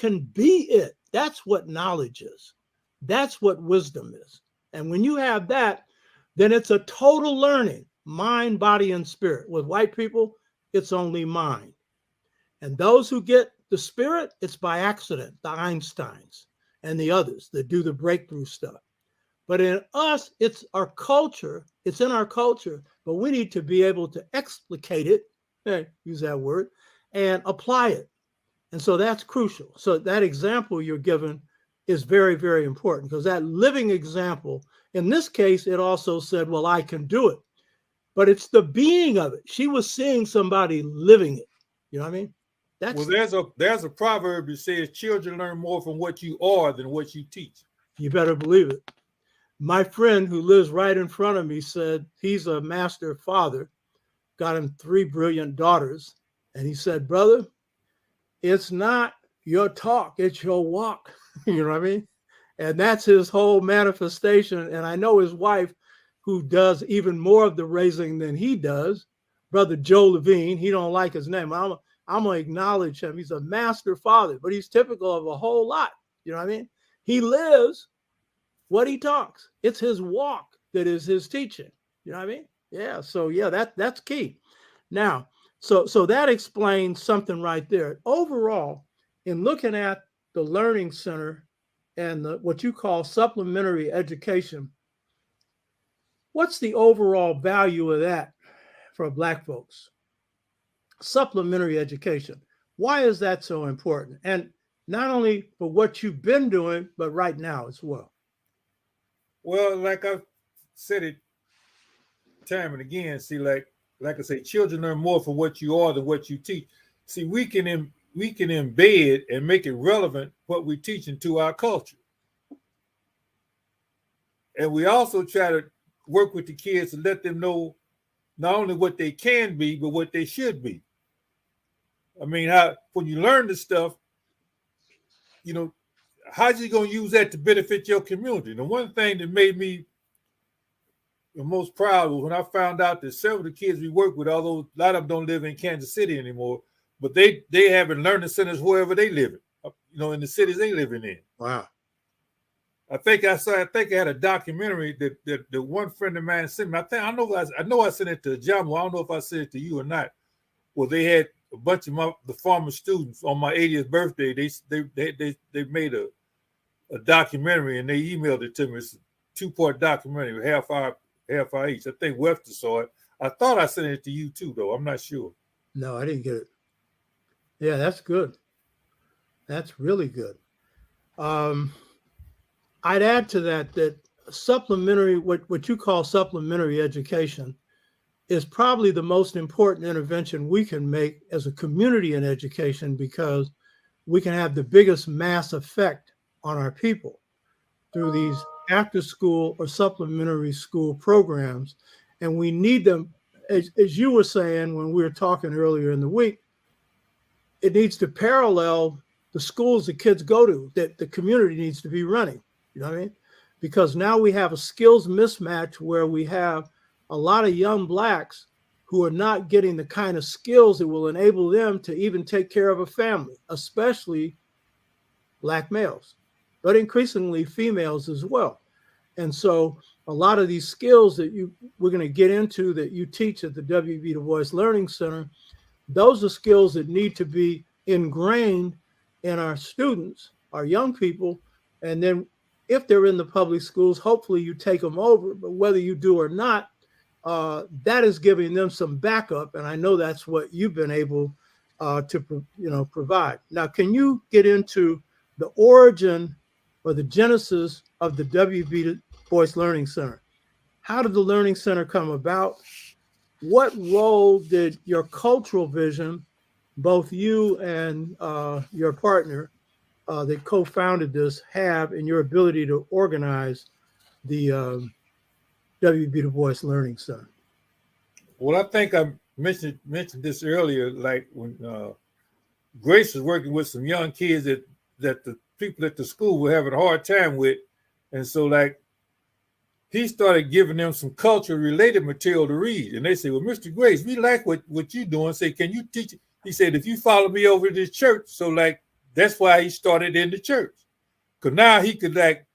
can be it. That's what knowledge is. That's what wisdom is. And when you have that, then it's a total learning, mind, body, and spirit. With white people, it's only mind. And those who get the spirit, it's by accident, the Einsteins and the others that do the breakthrough stuff. But in us, it's our culture. It's in our culture, but we need to be able to explicate it, use that word, and apply it. And so that's crucial. So that example you're given is very, very important, because that living example, in this case, it also said, well, I can do it. But it's the being of it. She was seeing somebody living it. You know what I mean? Well, there's a proverb that says children learn more from what you are than what you teach. You better believe it. My friend who lives right in front of me said he's a master father, got him 3 brilliant daughters. And he said, brother, it's not your talk, it's your walk. You know what I mean? And that's his whole manifestation. And I know his wife, who does even more of the raising than he does, Brother Joe Levine, he don't like his name. I'm going to acknowledge him. He's a master father, but he's typical of a whole lot. You know what I mean? He lives what he talks. It's his walk that is his teaching. You know what I mean? Yeah. So yeah, that's key. Now, so that explains something right there. Overall, in looking at the Learning Center and what you call supplementary education, what's the overall value of that for Black folks? Supplementary education. Why is that so important? And not only for what you've been doing, but right now as well. Well, like I've said it time and again, see, like I say, children learn more from what you are than what you teach. See, we can embed and make it relevant what we teach into our culture. And we also try to work with the kids to let them know not only what they can be, but what they should be. I mean, when you learn this stuff, you know, how's you going to use that to benefit your community? The one thing that made me the most proud was when I found out that several of the kids we work with, although a lot of them don't live in Kansas City anymore, but they have learning centers wherever they live, you know, in the cities they living in. Wow. I think I had a documentary that one friend of mine sent me. I know I sent it to Ajamu. I don't know if I sent it to you or not. Well, they had a bunch of the former students on my 80th birthday. They made a documentary and they emailed it to me. It's a 2-part documentary, half hour each. I think Webster saw it. I thought I sent it to you too, though. I'm not sure. No, I didn't get it. Yeah, that's good. That's really good. I'd add to that supplementary, what you call supplementary education, is probably the most important intervention we can make as a community in education, because we can have the biggest mass effect on our people through these after school or supplementary school programs. And we need them, as you were saying when we were talking earlier in the week, it needs to parallel the schools the kids go to, that the community needs to be running. You know what I mean? Because now we have a skills mismatch where we have a lot of young Blacks who are not getting the kind of skills that will enable them to even take care of a family, especially Black males, but increasingly females as well. And so a lot of these skills that we're going to get into that you teach at the W.E.B. Bois Learning Center, those are skills that need to be ingrained in our students, our young people. And then if they're in the public schools, hopefully you take them over, but whether you do or not, that is giving them some backup. And I know that's what you've been able to provide. Now, can you get into the origin or the genesis of the W.E.B. Bois Learning Center? How did the Learning Center come about? What role did your cultural vision, both you and your partner that co-founded this, have in your ability to organize the W.E.B. Du Bois Learning Center? Well, I think I mentioned this earlier, like when Grace was working with some young kids that the people at the school were having a hard time with. And so like he started giving them some culture related material to read. And they say, well, Mr. Grace, we like what you're doing. Say, can you teach it? He said, if you follow me over to this church, so like That's why he started in the church. Because now he could, like,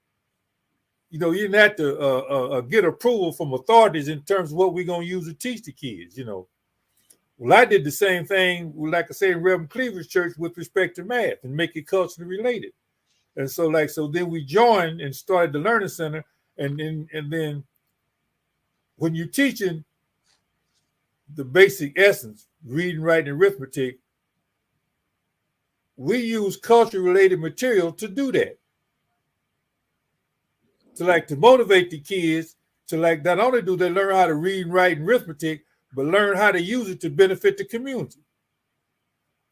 you know, you didn't have to get approval from authorities in terms of what we're going to use to teach the kids, you know. Well, I did the same thing, like I say, in Reverend Cleaver's church with respect to math and make it culturally related. And so, like, so then we joined and started the Learning Center. And then when you're teaching the basic essence, reading, writing, arithmetic, we use culture-related material to do that. To motivate the kids to, like, not only do they learn how to read and write and arithmetic, but learn how to use it to benefit the community.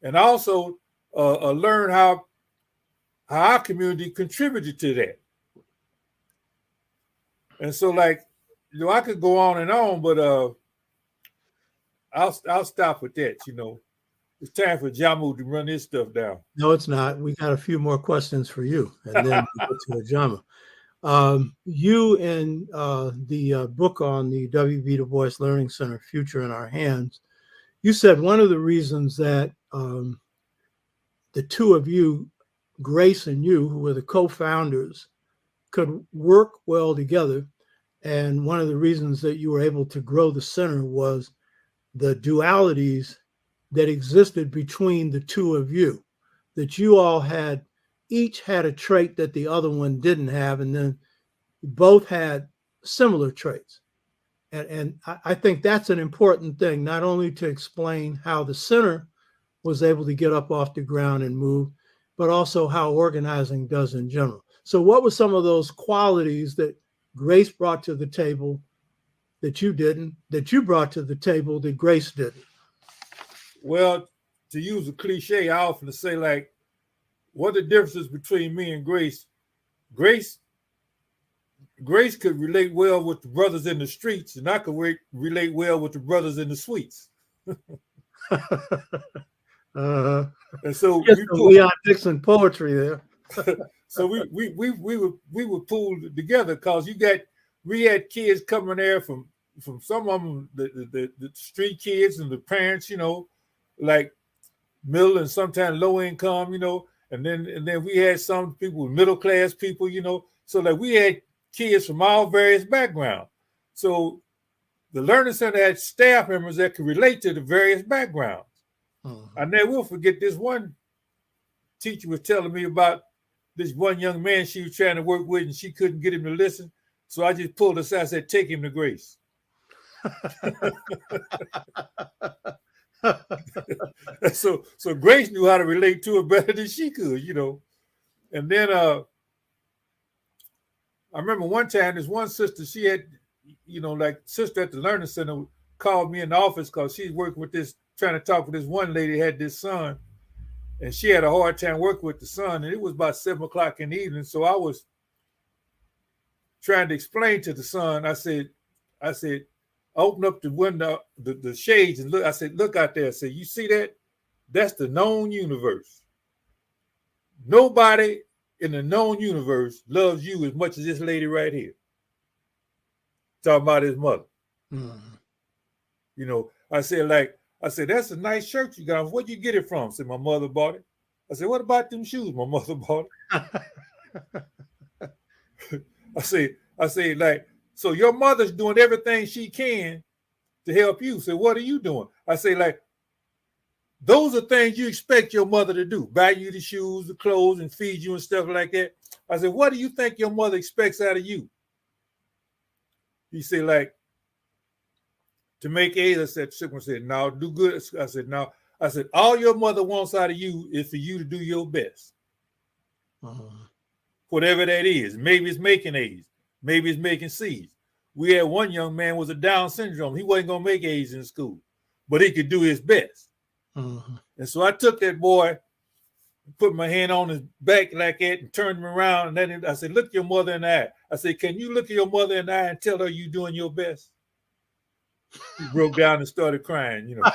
And also learn how our community contributed to that. And so, like, you know, I could go on, but I'll stop with that, you know. It's time for Ajamu to run this stuff down. No, it's not. We got a few more questions for you, and then we'll get to Ajamu. You in the book on the W.E.B. the Bois Learning Center, Future in Our Hands, you said one of the reasons that the two of you, Grace and you, who were the co-founders, could work well together, and one of the reasons that you were able to grow the center was the dualities that existed between the two of you, that you all had, each had a trait that the other one didn't have, and then both had similar traits. And I think that's an important thing, not only to explain how the center was able to get up off the ground and move, but also how organizing does in general. So what were some of those qualities that Grace brought to the table that you didn't, that you brought to the table that Grace didn't? Well, to use a cliche, I often say, like, what are the differences between me and Grace? Grace could relate well with the brothers in the streets, and I could relate well with the brothers in the suites. And so we are Dixon poetry there. So we were pulled together because we had kids coming there from some of them, the street kids and the parents, you know, like middle and sometimes low income, you know, and then we had some people, middle class people, you know. So like we had kids from all various backgrounds. So the Learning Center had staff members that could relate to the various backgrounds. I never will forget this one teacher was telling me about this one young man she was trying to work with, and she couldn't get him to listen. So I just pulled aside and said, take him to Grace. So Grace knew how to relate to it better than she could, you know. And then I remember one time this one sister, she had, you know, like sister at the Learning Center called me in the office because she's working with this, trying to talk with this one lady who had this son, and she had a hard time working with the son, and it was about 7 o'clock in the evening. So I was trying to explain to the son, I said, open up the window, the shades, and look. I said, look out there. I said, you see that? That's the known universe. Nobody in the known universe loves you as much as this lady right here. Talking about his mother. You know, I said, that's a nice shirt you got. Where'd you get it from? I said, my mother bought it. I said, what about them shoes? My mother bought it. I say, like, so your mother's doing everything she can to help you. So what are you doing? I say, like, those are things you expect your mother to do. Buy you the shoes, the clothes, and feed you and stuff like that. I said, what do you think your mother expects out of you? He said, like, to make A's. I said, no, do good. I said, no. I said, all your mother wants out of you is for you to do your best. Whatever that is. Maybe it's making A's. Maybe it's making C's. We had one young man was a Down syndrome. He wasn't going to make A's in school, but he could do his best. And so I took that boy, put my hand on his back like that and turned him around. And then I said, look your mother in the eye. I said, can you look at your mother in the eye and tell her you're doing your best? He broke down and started crying, you know.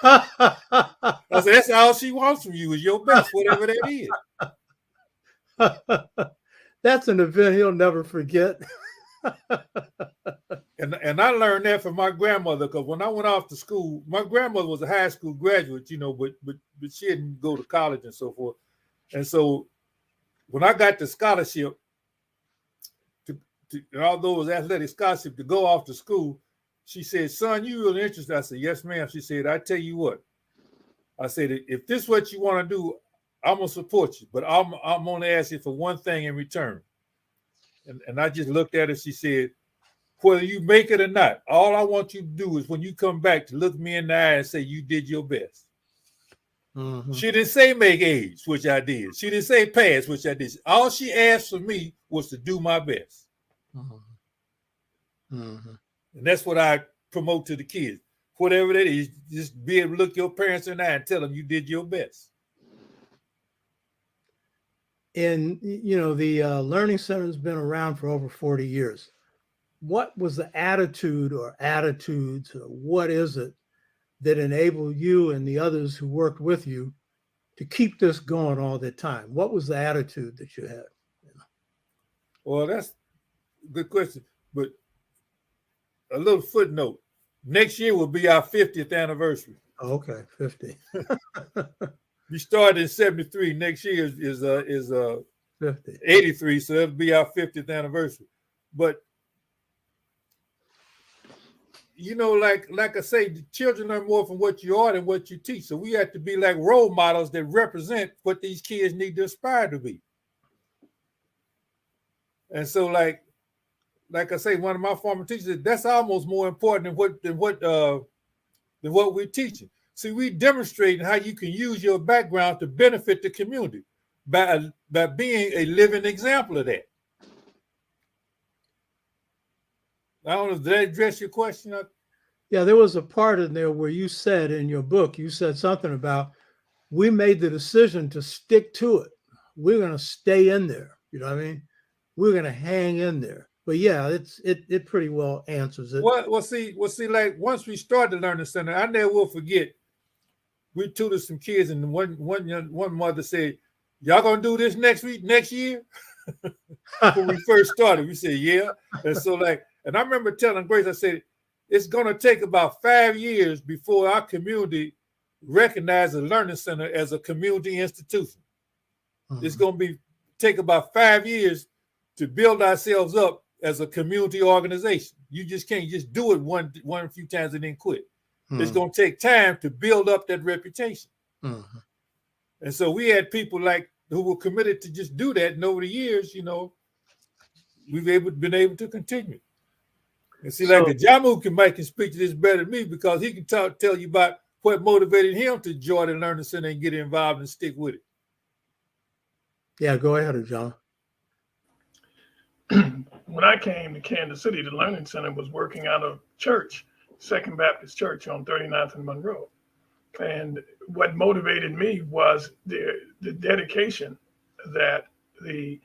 I said, that's all she wants from you is your best, whatever that is. That's an event he'll never forget. And I learned that from my grandmother, because when I went off to school, my grandmother was a high school graduate, but she didn't go to college and so forth. And so when I got the scholarship, and although it was athletic scholarship to go off to school, she said, "Son, you really interested?" I said, "Yes, ma'am." She said, "I tell you what," I said, "if this is what you want to do, I'm gonna support you, but I'm gonna ask you for one thing in return." And I just looked at her. She said, "Whether you make it or not, all I want you to do is when you come back to look me in the eye and say you did your best." Mm-hmm. She didn't say make A's, which I did. She didn't say pass, which I did. All she asked for me was to do my best. Mm-hmm. Mm-hmm. And that's what I promote to the kids. Whatever that is, just be able to look your parents in the eye and tell them you did your best. And, the Learning Center has been around for over 40 years. What was the attitude or attitudes, or what is it that enabled you and the others who worked with you to keep this going all the time? What was the attitude that you had? Well, that's a good question. But a little footnote. Next year will be our 50th anniversary. Okay, 50. We started in 73. Next year is 50. 83, so it'll be our 50th anniversary. But like I say, the children learn more from what you are than what you teach. So we have to be like role models that represent what these kids need to aspire to be. And so, like I say, one of my former teachers said, that's almost more important than what we're teaching. See, we demonstrating how you can use your background to benefit the community by being a living example of that. I don't know, did that address your question? Yeah, there was a part in there where you said in your book, you said something about, we made the decision to stick to it. We're going to stay in there. You know what I mean? We're going to hang in there. But yeah, it pretty well answers it. Well, see, like once we started the Learning Center, I never will forget, we tutored some kids, and one mother said, "Y'all gonna do this next year?" When we first started, we said, "Yeah." And so and I remember telling Grace, I said, "It's gonna take about 5 years before our community recognizes the Learning Center as a community institution. Mm-hmm. It's gonna take about 5 years to build ourselves up as a community organization. You just can't just do it one few times and then quit. Mm-hmm. It's going to take time to build up that reputation." Mm-hmm. And so we had people who were committed to just do that. And over the years, we've been able to continue. And see, Ajamu can speak to this better than me, because he can tell you about what motivated him to join the Learning Center and get involved and stick with it. Yeah, go ahead, Ajamu. When I came to Kansas City, the Learning Center was working out of church, Second Baptist Church on 39th and Monroe. And what motivated me was the dedication that the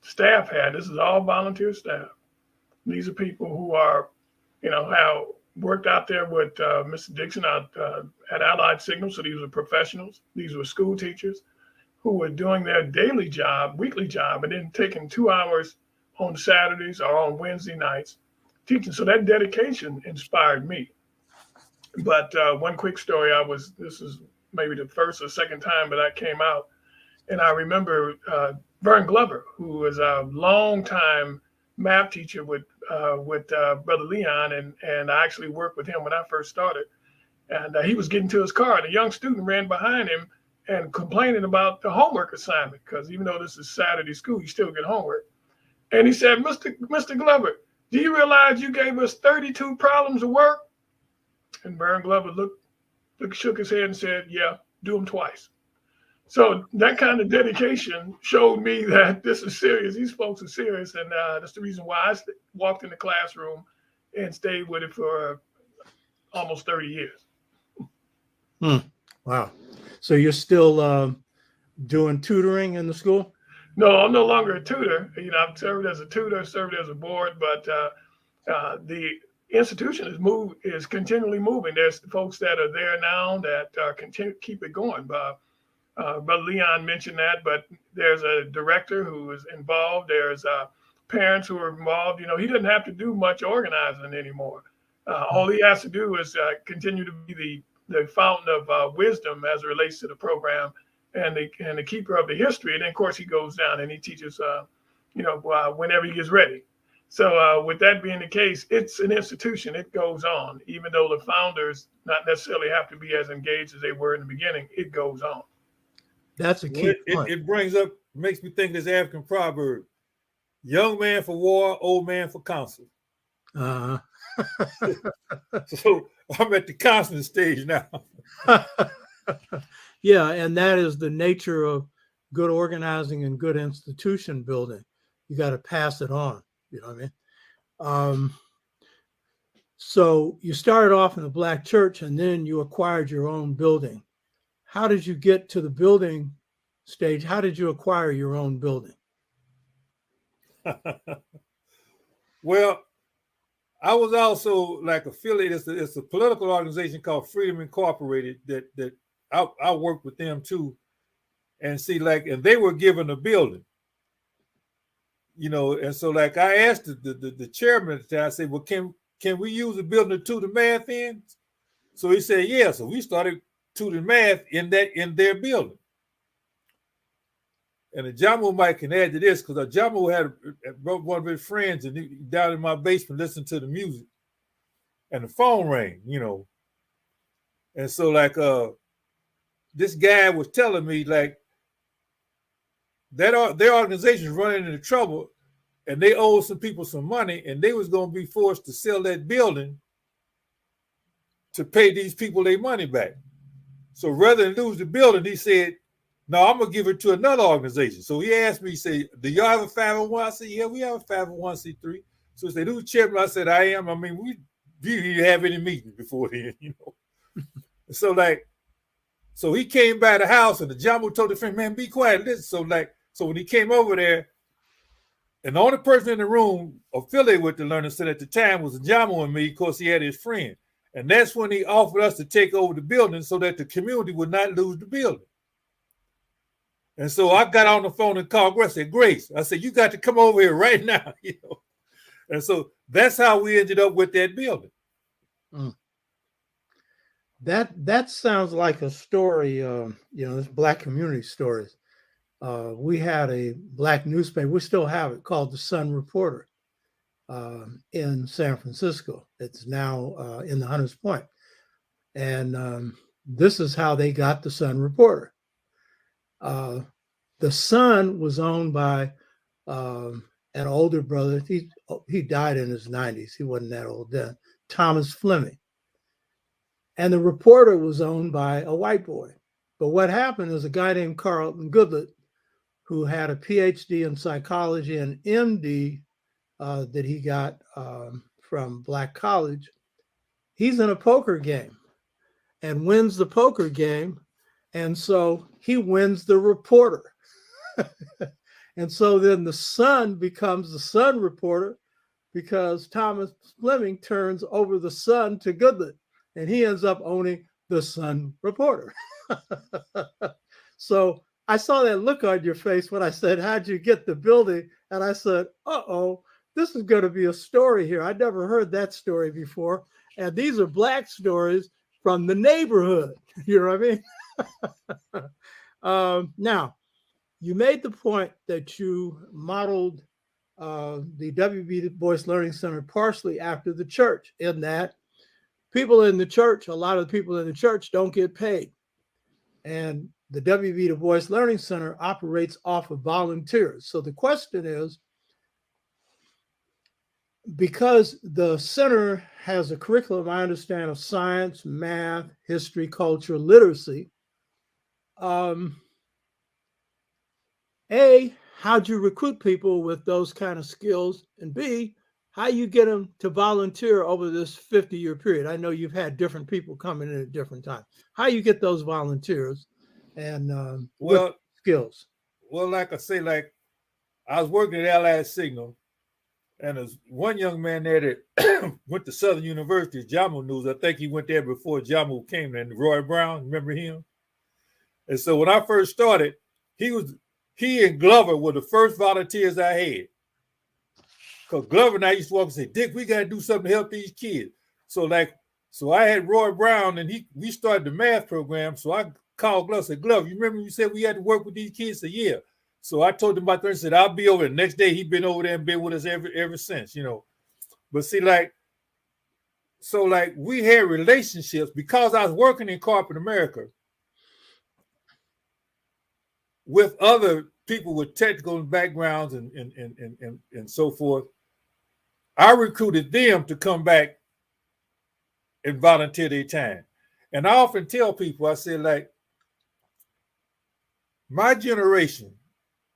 staff had. This is all volunteer staff. These are people who are, have worked out there with Mr. Dixon at Allied Signal. So these were professionals. These were school teachers who were doing their daily job, weekly job, and then taking 2 hours on Saturdays or on Wednesday nights teaching. So that dedication inspired me. But one quick story, this is maybe the first or second time that I came out, and I remember Vern Glover, who was a longtime math teacher with Brother Leon, and I actually worked with him when I first started. And he was getting to his car, and a young student ran behind him and complaining about the homework assignment, because even though this is Saturday school, you still get homework. And he said, Mr. Glover, do you realize you gave us 32 problems of work? And Vern Glover shook his head and said, "Yeah, do them twice." So that kind of dedication showed me that this is serious. These folks are serious. And that's the reason why I walked in the classroom and stayed with it for almost 30 years. Wow. So you're still doing tutoring in the school? No, I'm no longer a tutor. I've served as a tutor, served as a board, but the institution is continually moving. There's folks that are there now that keep it going. Brother Leon mentioned that, but there's a director who is involved. There's parents who are involved, he doesn't have to do much organizing anymore. All he has to do is continue to be the fountain of wisdom as it relates to the program and the keeper of the history. And then, of course, he goes down and he teaches, whenever he gets ready. So with that being the case, it's an institution. It goes on, even though the founders not necessarily have to be as engaged as they were in the beginning. It goes on. That's a key point. It makes me think this African proverb: young man for war, old man for counsel. Uh-huh. So I'm at the counseling stage now. Yeah, and that is the nature of good organizing and good institution building. You got to pass it on. You know what I mean? So you started off in the Black church and then you acquired your own building. How did you get to the building stage? How did you acquire your own building? Well, I was also like affiliated. It's a political organization called Freedom Incorporated that I worked with them too. And and they were given a building. And so like I asked the chairman at the time, I said, well, can we use the building to tutor math in? So he said, yeah. So we started tutoring math in their building. And Ajamu might can add to this because Ajamu had one of his friends and he, down in my basement listening to the music, and the phone rang, And so like this guy was telling me like that their organization is running into trouble and they owed some people some money and they was going to be forced to sell that building to pay these people their money back. So rather than lose the building, he said, no, I'm going to give it to another organization. So he asked me, he said, do y'all have a 501? I said, yeah, we have a 501c3. So he said, who's chairman? I said, I am. I mean, we didn't have any meetings before then, So he came by the house and the Ajamu told the friend, man, be quiet. Listen. So when he came over there, and the only person in the room affiliated with the Learning Center at the time was Ajamu and me, because he had his friend. And that's when he offered us to take over the building so that the community would not lose the building. And so I got on the phone and called Grace. I said, Grace, I said, you got to come over here right now. And so that's how we ended up with that building. Mm. That sounds like a story, this Black community stories. We had a Black newspaper, we still have it, called the Sun Reporter in San Francisco. It's now in the Hunters Point. And this is how they got the Sun Reporter. The Sun was owned by an older brother. He died in his 90s. He wasn't that old then. Thomas Fleming. And the Reporter was owned by a white boy. But what happened is a guy named Carlton Goodlett, who had a PhD in psychology and MD that he got from Black College. He's in a poker game and wins the poker game. And so he wins the Reporter. And so then the Sun becomes the Sun Reporter because Thomas Fleming turns over the Sun to Goodlett, and he ends up owning the Sun Reporter. So I saw that look on your face when I said, how'd you get the building? And I said, uh-oh, this is going to be a story here. I'd never heard that story before. And these are Black stories from the neighborhood. You know what I mean? Now, you made the point that you modeled the W.E.B. Bois Learning Center partially after the church, in that people in the church, a lot of the people in the church don't get paid. And the W.E.B. Bois Learning Center operates off of volunteers. So the question is, because the center has a curriculum, I understand, of science, math, history, culture, literacy, A, how'd you recruit people with those kind of skills? And B, how you get them to volunteer over this 50-year period? I know you've had different people coming in at different times. How you get those volunteers and with skills? Well, like I say, like I was working at Allied Signal, and there's one young man there that went to Southern University, Ajamu News. I think he went there before Ajamu came there, and Roy Brown, remember him? And so when I first started, he and Glover were the first volunteers I had. Because Glover and I used to walk and say, Dick, we got to do something to help these kids. So I had Roy Brown, and we started the math program. So I called Glover and said, Glover, you remember you said we had to work with these kids? He said, yeah. So I told him about that and said, I'll be over. The next day, he'd been over there and been with us ever since, you know. But see, we had relationships because I was working in corporate America with other people with technical backgrounds and so forth. I recruited them to come back and volunteer their time. And I often tell people, I say, like, my generation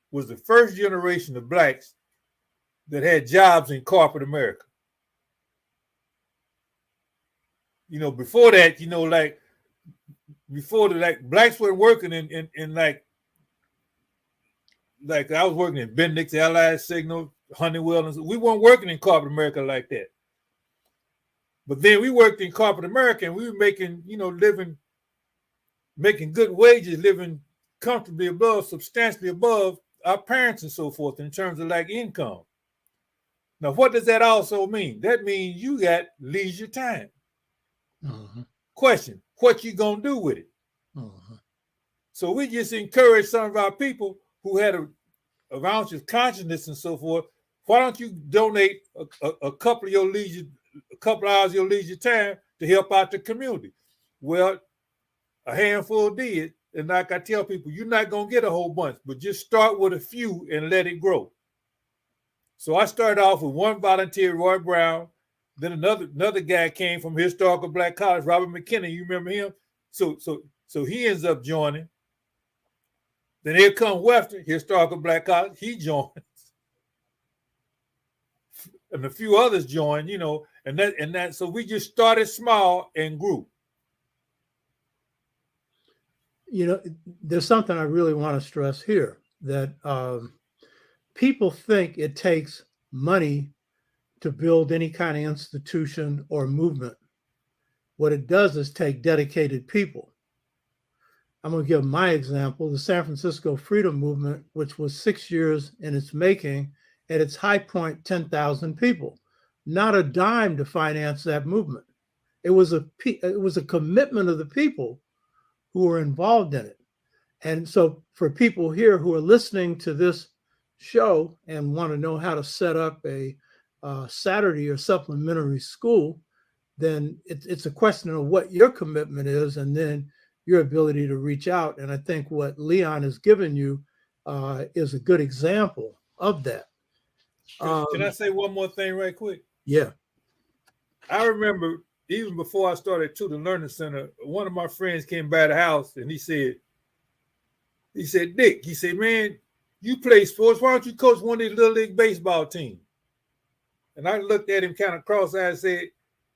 was the first generation of blacks that had jobs in corporate America. You know, before that, you know, like, before the, like, blacks weren't working in like I was working in Bendix, Allied Signal, Honeywell, and we weren't working in corporate America like that. But then we worked in corporate America and we were making, you know, making good wages, living comfortably above, substantially above our parents and so forth in terms of like income. Now, what does that also mean? That means you got leisure time. Uh-huh. Question, what you gonna do with it? Uh-huh. So we just encourage some of our people who had a ounce of consciousness and so forth. Why don't you donate a couple of your leisure, a couple hours of your leisure time to help out the community? Well, a handful did. And like I tell people, you're not going to get a whole bunch, but just start with a few and let it grow. So I started off with one volunteer, Roy Brown. Then another guy came from Historical Black College, Robert McKinney. You remember him? So he ends up joining. Then here come Webster, Historical Black College. He joins. And a few others joined, you know, and that. So we just started small and grew. You know, there's something I really want to stress here, that people think it takes money to build any kind of institution or movement. What it does is take dedicated people. I'm going to give my example. The San Francisco Freedom Movement, which was 6 years in its making, at its high point, 10,000 people. Not a dime to finance that movement. It was a commitment of the people who were involved in it. And so for people here who are listening to this show and want to know how to set up a Saturday or supplementary school, then it's a question of what your commitment is and then your ability to reach out. And I think what Leon has given you is a good example of that. Can I say one more thing right quick? Yeah. I remember even before I started to the Learning Center, one of my friends came by the house and he said, Dick, he said, man, you play sports. Why don't you coach one of these little league baseball teams? And I looked at him kind of cross-eyed and said,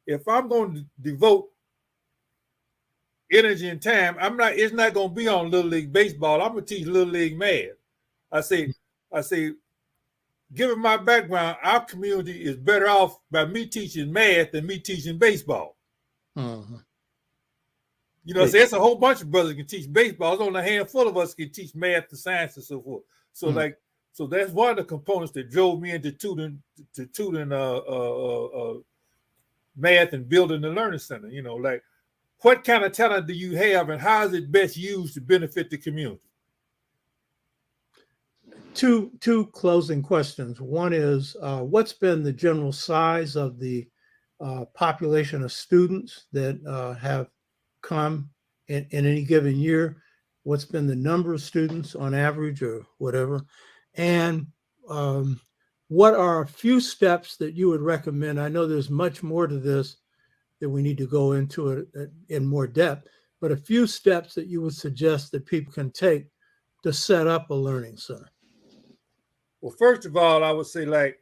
if I'm going to devote energy and time, it's not going to be on little league baseball. I'm going to teach little league math. I say, given my background, our community is better off by me teaching math than me teaching baseball. Uh-huh. You know, so there's a whole bunch of brothers that can teach baseball. There's only a handful of us can teach math, the science, and so forth. So so that's one of the components that drove me into tutoring math and building the Learning Center. You know, like, what kind of talent do you have and how is it best used to benefit the community? Two closing questions. One is, what's been the general size of the population of students that have come in any given year? What's been the number of students on average or whatever? And what are a few steps that you would recommend? I know there's much more to this that we need to go into it in more depth, but a few steps that you would suggest that people can take to set up a learning center. Well, first of all, I would say, like,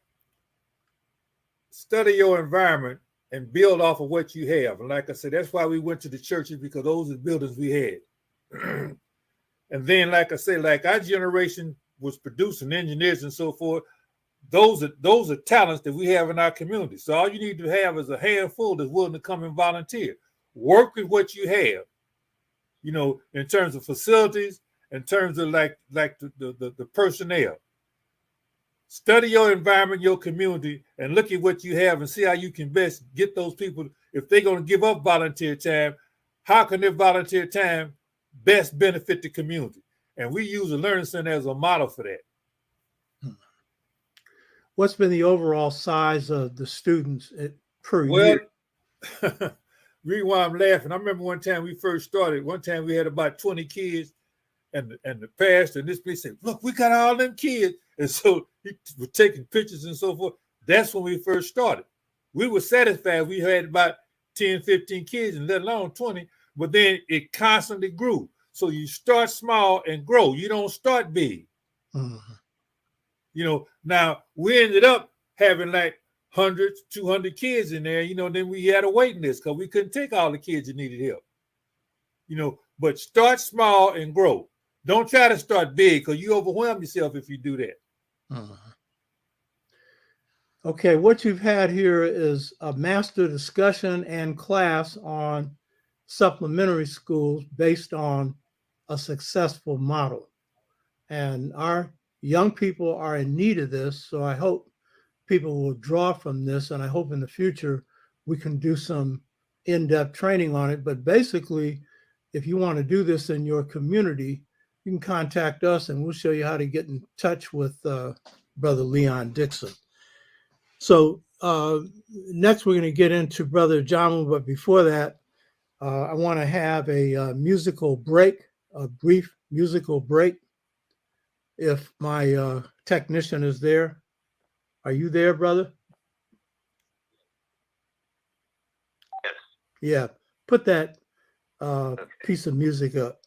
study your environment and build off of what you have. And like I said, that's why we went to the churches, because those are the buildings we had. And then, like I said, like, our generation was producing engineers and so forth. Those are talents that we have in our community. So all you need to have is a handful that's willing to come and volunteer. Work with what you have, you know, in terms of facilities, in terms of like the personnel. study your environment, your community, and look at what you have and see how you can best get those people. If they're going to give up volunteer time, how can their volunteer time best benefit the community? And we use the Learning Center as a model for that. What's been the overall size of the students per Well, year? reason why I'm laughing, I remember one time we first started, one time we had about 20 kids, and the pastor and this place said, look, we got all them kids. And so he was taking pictures and so forth. That's when we first started. We were satisfied. We had about 10, 15 kids, and let alone 20, but then it constantly grew. So you start small and grow. You don't start big. Mm-hmm. You know, now we ended up having like hundreds, 200 kids in there, you know, then we had a waiting list because we couldn't take all the kids that needed help. You know, but start small and grow. Don't try to start big because you overwhelm yourself if you do that. Uh-huh. Okay, what you've had here is a master discussion and class on supplementary schools based on a successful model. And our young people are in need of this, so I hope people will draw from this, and I hope in the future we can do some in-depth training on it. But basically, if you want to do this in your community, you can contact us and we'll show you how to get in touch with Brother Leon Dixon. So next we're going to get into Brother Ajamu, but before that, I want to have a musical break, a brief musical break. If my technician is there. Are you there, brother? Yes. Yeah, put that piece of music up.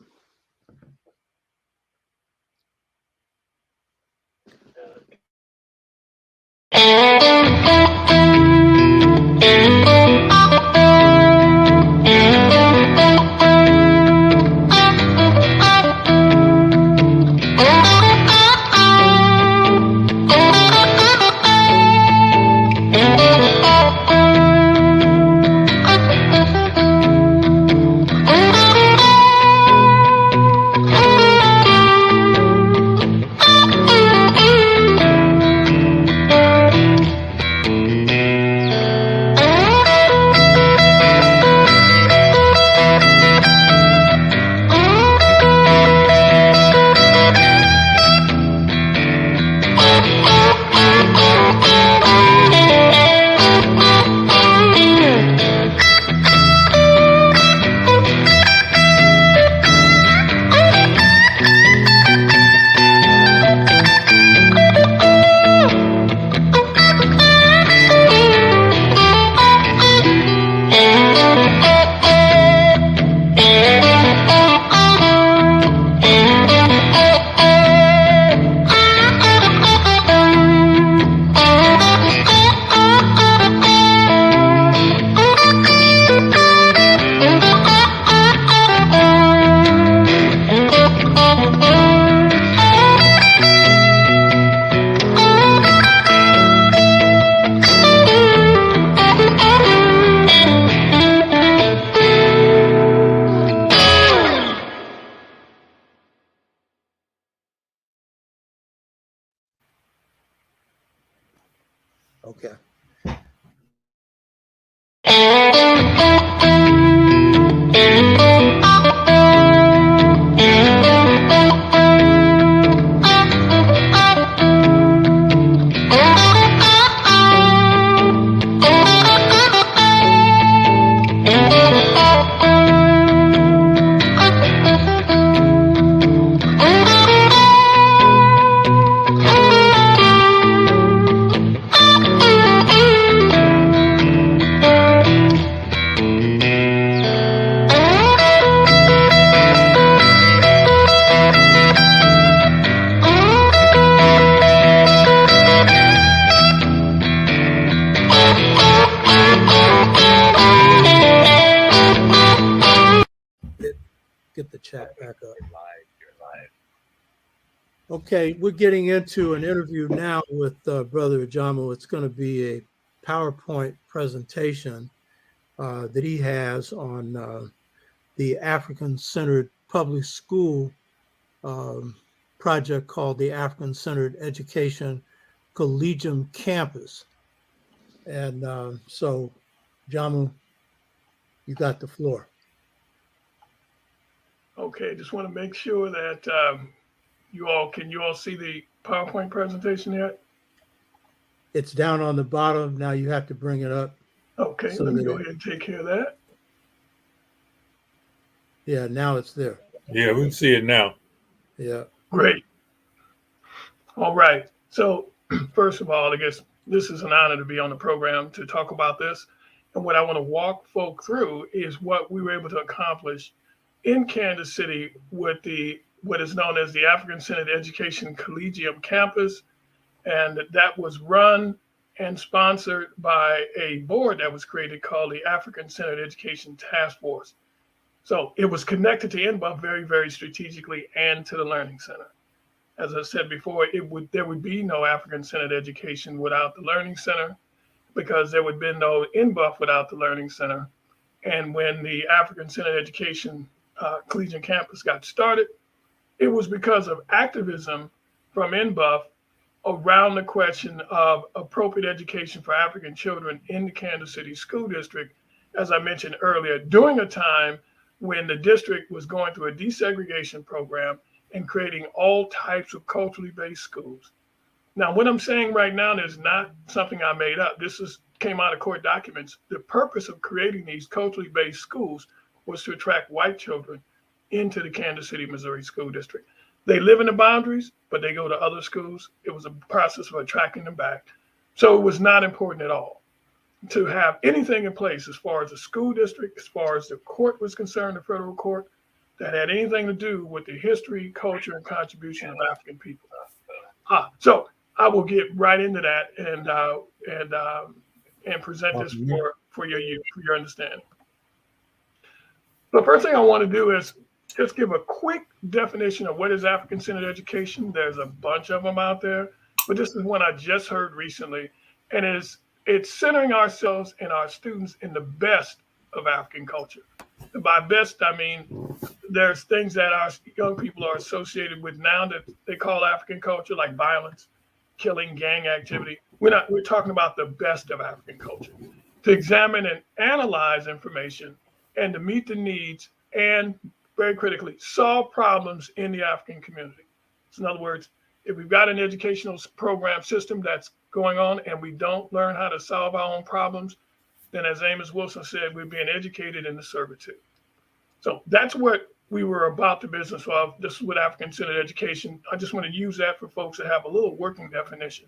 Okay. Get the chat back up. Okay, we're getting into an interview now with Brother Ajamu. It's going to be a PowerPoint presentation that he has on the Afrikan Centered Public School project called the Afrikan Centered Education Collegium campus. And so, Ajamu, you got the floor. Okay, just want to make sure that can you all see the PowerPoint presentation yet? It's down on the bottom. Now you have to bring it up. Okay, So let me that go ahead and take care of that. Yeah, now it's there. Yeah, we can see it now. Yeah. Great. All right. So first of all, I guess this is an honor to be on the program to talk about this. And what I want to walk folk through is what we were able to accomplish in Kansas City with what is known as the Afrikan Centered Education Collegium campus. And that was run and sponsored by a board that was created called the Afrikan Centered Education Task Force. So it was connected to NBUF very, very strategically and to the Learning Center. As I said before, there would be no Afrikan Centered Education without the Learning Center, because there would be no NBUF without the Learning Center. And when the Afrikan Centered Education Collegium campus got started, it was because of activism from NBUF around the question of appropriate education for African children in the Kansas City School District, as I mentioned earlier, during a time when the district was going through a desegregation program and creating all types of culturally based schools. Now, what I'm saying right now is not something I made up. Came out of court documents. The purpose of creating these culturally based schools was to attract white children into the Kansas City, Missouri School District. They live in the boundaries, but they go to other schools. It was a process of attracting them back. So it was not important at all to have anything in place as far as the school district, as far as the court was concerned, the federal court, that had anything to do with the history, culture, and contribution of African people. So I will get right into that and present this for your understanding. The first thing I want to do is just give a quick definition of what is Afrikan Centered Education. There's a bunch of them out there, but this is one I just heard recently, and it's centering ourselves and our students in the best of African culture. And by best, I mean there's things that our young people are associated with now that they call African culture, like violence, killing, gang activity. We're talking about the best of African culture, to examine and analyze information and to meet the needs and, very critically, solve problems in the African community. So in other words, if we've got an educational program system that's going on and we don't learn how to solve our own problems, then as Amos Wilson said, we're being educated into servitude. So that's what we were about the business of. This is what Afrikan Centered Education. I just want to use that for folks that have a little working definition.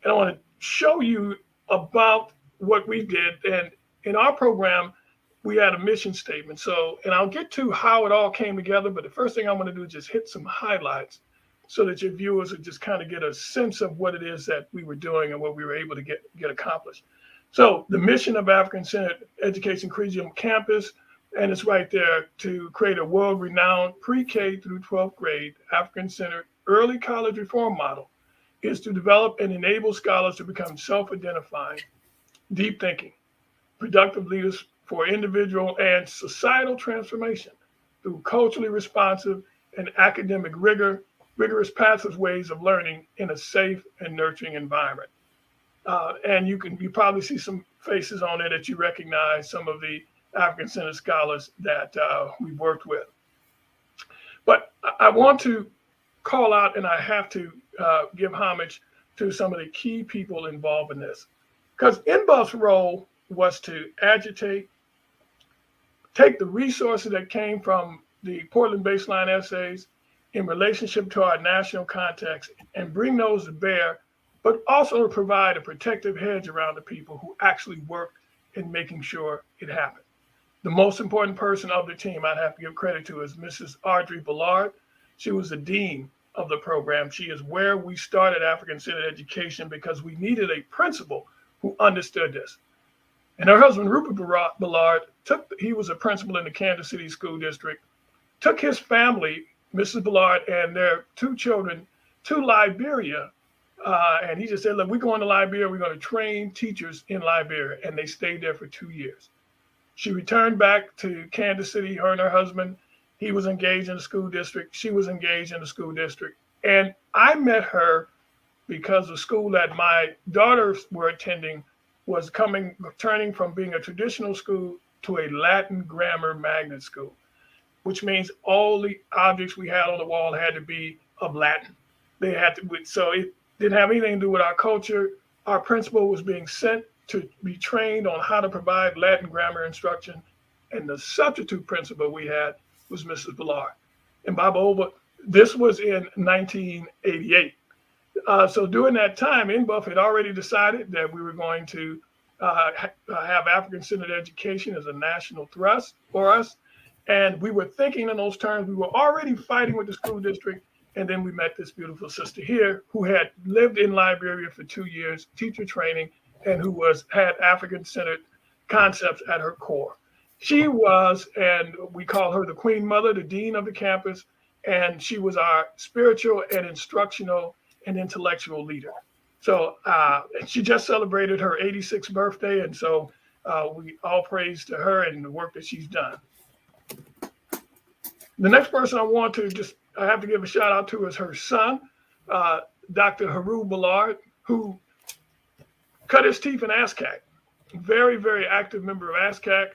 And I want to show you about what we did. And in our program, we had a mission statement. So, and I'll get to how it all came together, but the first thing I want to do is just hit some highlights so that your viewers would just kind of get a sense of what it is that we were doing and what we were able to get accomplished. So the mission of Afrikan Centered Education Collegium campus, and it's right there, to create a world-renowned pre-K through 12th grade African-centered early college reform model, is to develop and enable scholars to become self-identifying, deep thinking, productive leaders for individual and societal transformation through culturally responsive and academic rigorous pathways of learning in a safe and nurturing environment. And you probably see some faces on there that you recognize, some of the African Centered scholars that we've worked with. But I want to call out, and I have to give homage to some of the key people involved in this, because NBUF's role was to agitate, take the resources that came from the Portland Baseline essays in relationship to our national context and bring those to bear, but also to provide a protective hedge around the people who actually worked in making sure it happened. The most important person of the team I'd have to give credit to is Mrs. Audrey Ballard. She was the dean of the program. She is where we started Afrikan Centered Education because we needed a principal who understood this. And her husband, Rupert Ballard, he was a principal in the Kansas City School District, took his family, Mrs. Ballard and their two children, to Liberia. And he just said, look, we're going to Liberia. We're going to train teachers in Liberia. And they stayed there for 2 years. She returned back to Kansas City, her and her husband. He was engaged in the school district. She was engaged in the school district. And I met her because the school that my daughters were attending was turning from being a traditional school to a Latin grammar magnet school, which means all the objects we had on the wall had to be of Latin. They had to, so it didn't have anything to do with our culture. Our principal was being sent to be trained on how to provide Latin grammar instruction. And the substitute principal we had was Mrs. Ballard. And Bob Over, this was in 1988. So during that time, NBUF had already decided that we were going to have African Centered Education as a national thrust for us. And we were thinking in those terms. We were already fighting with the school district. And then we met this beautiful sister here who had lived in Liberia for 2 years, teacher training, and who had African Centered concepts at her core. She was, and we call her the Queen Mother, the Dean of the campus, and she was our spiritual and instructional and intellectual leader. So she just celebrated her 86th birthday, and so we all praise to her and the work that she's done. The next person I have to give a shout out to is her son, Dr. Haru Ballard, who cut his teeth in ASCAC. Very, very active member of ASCAC.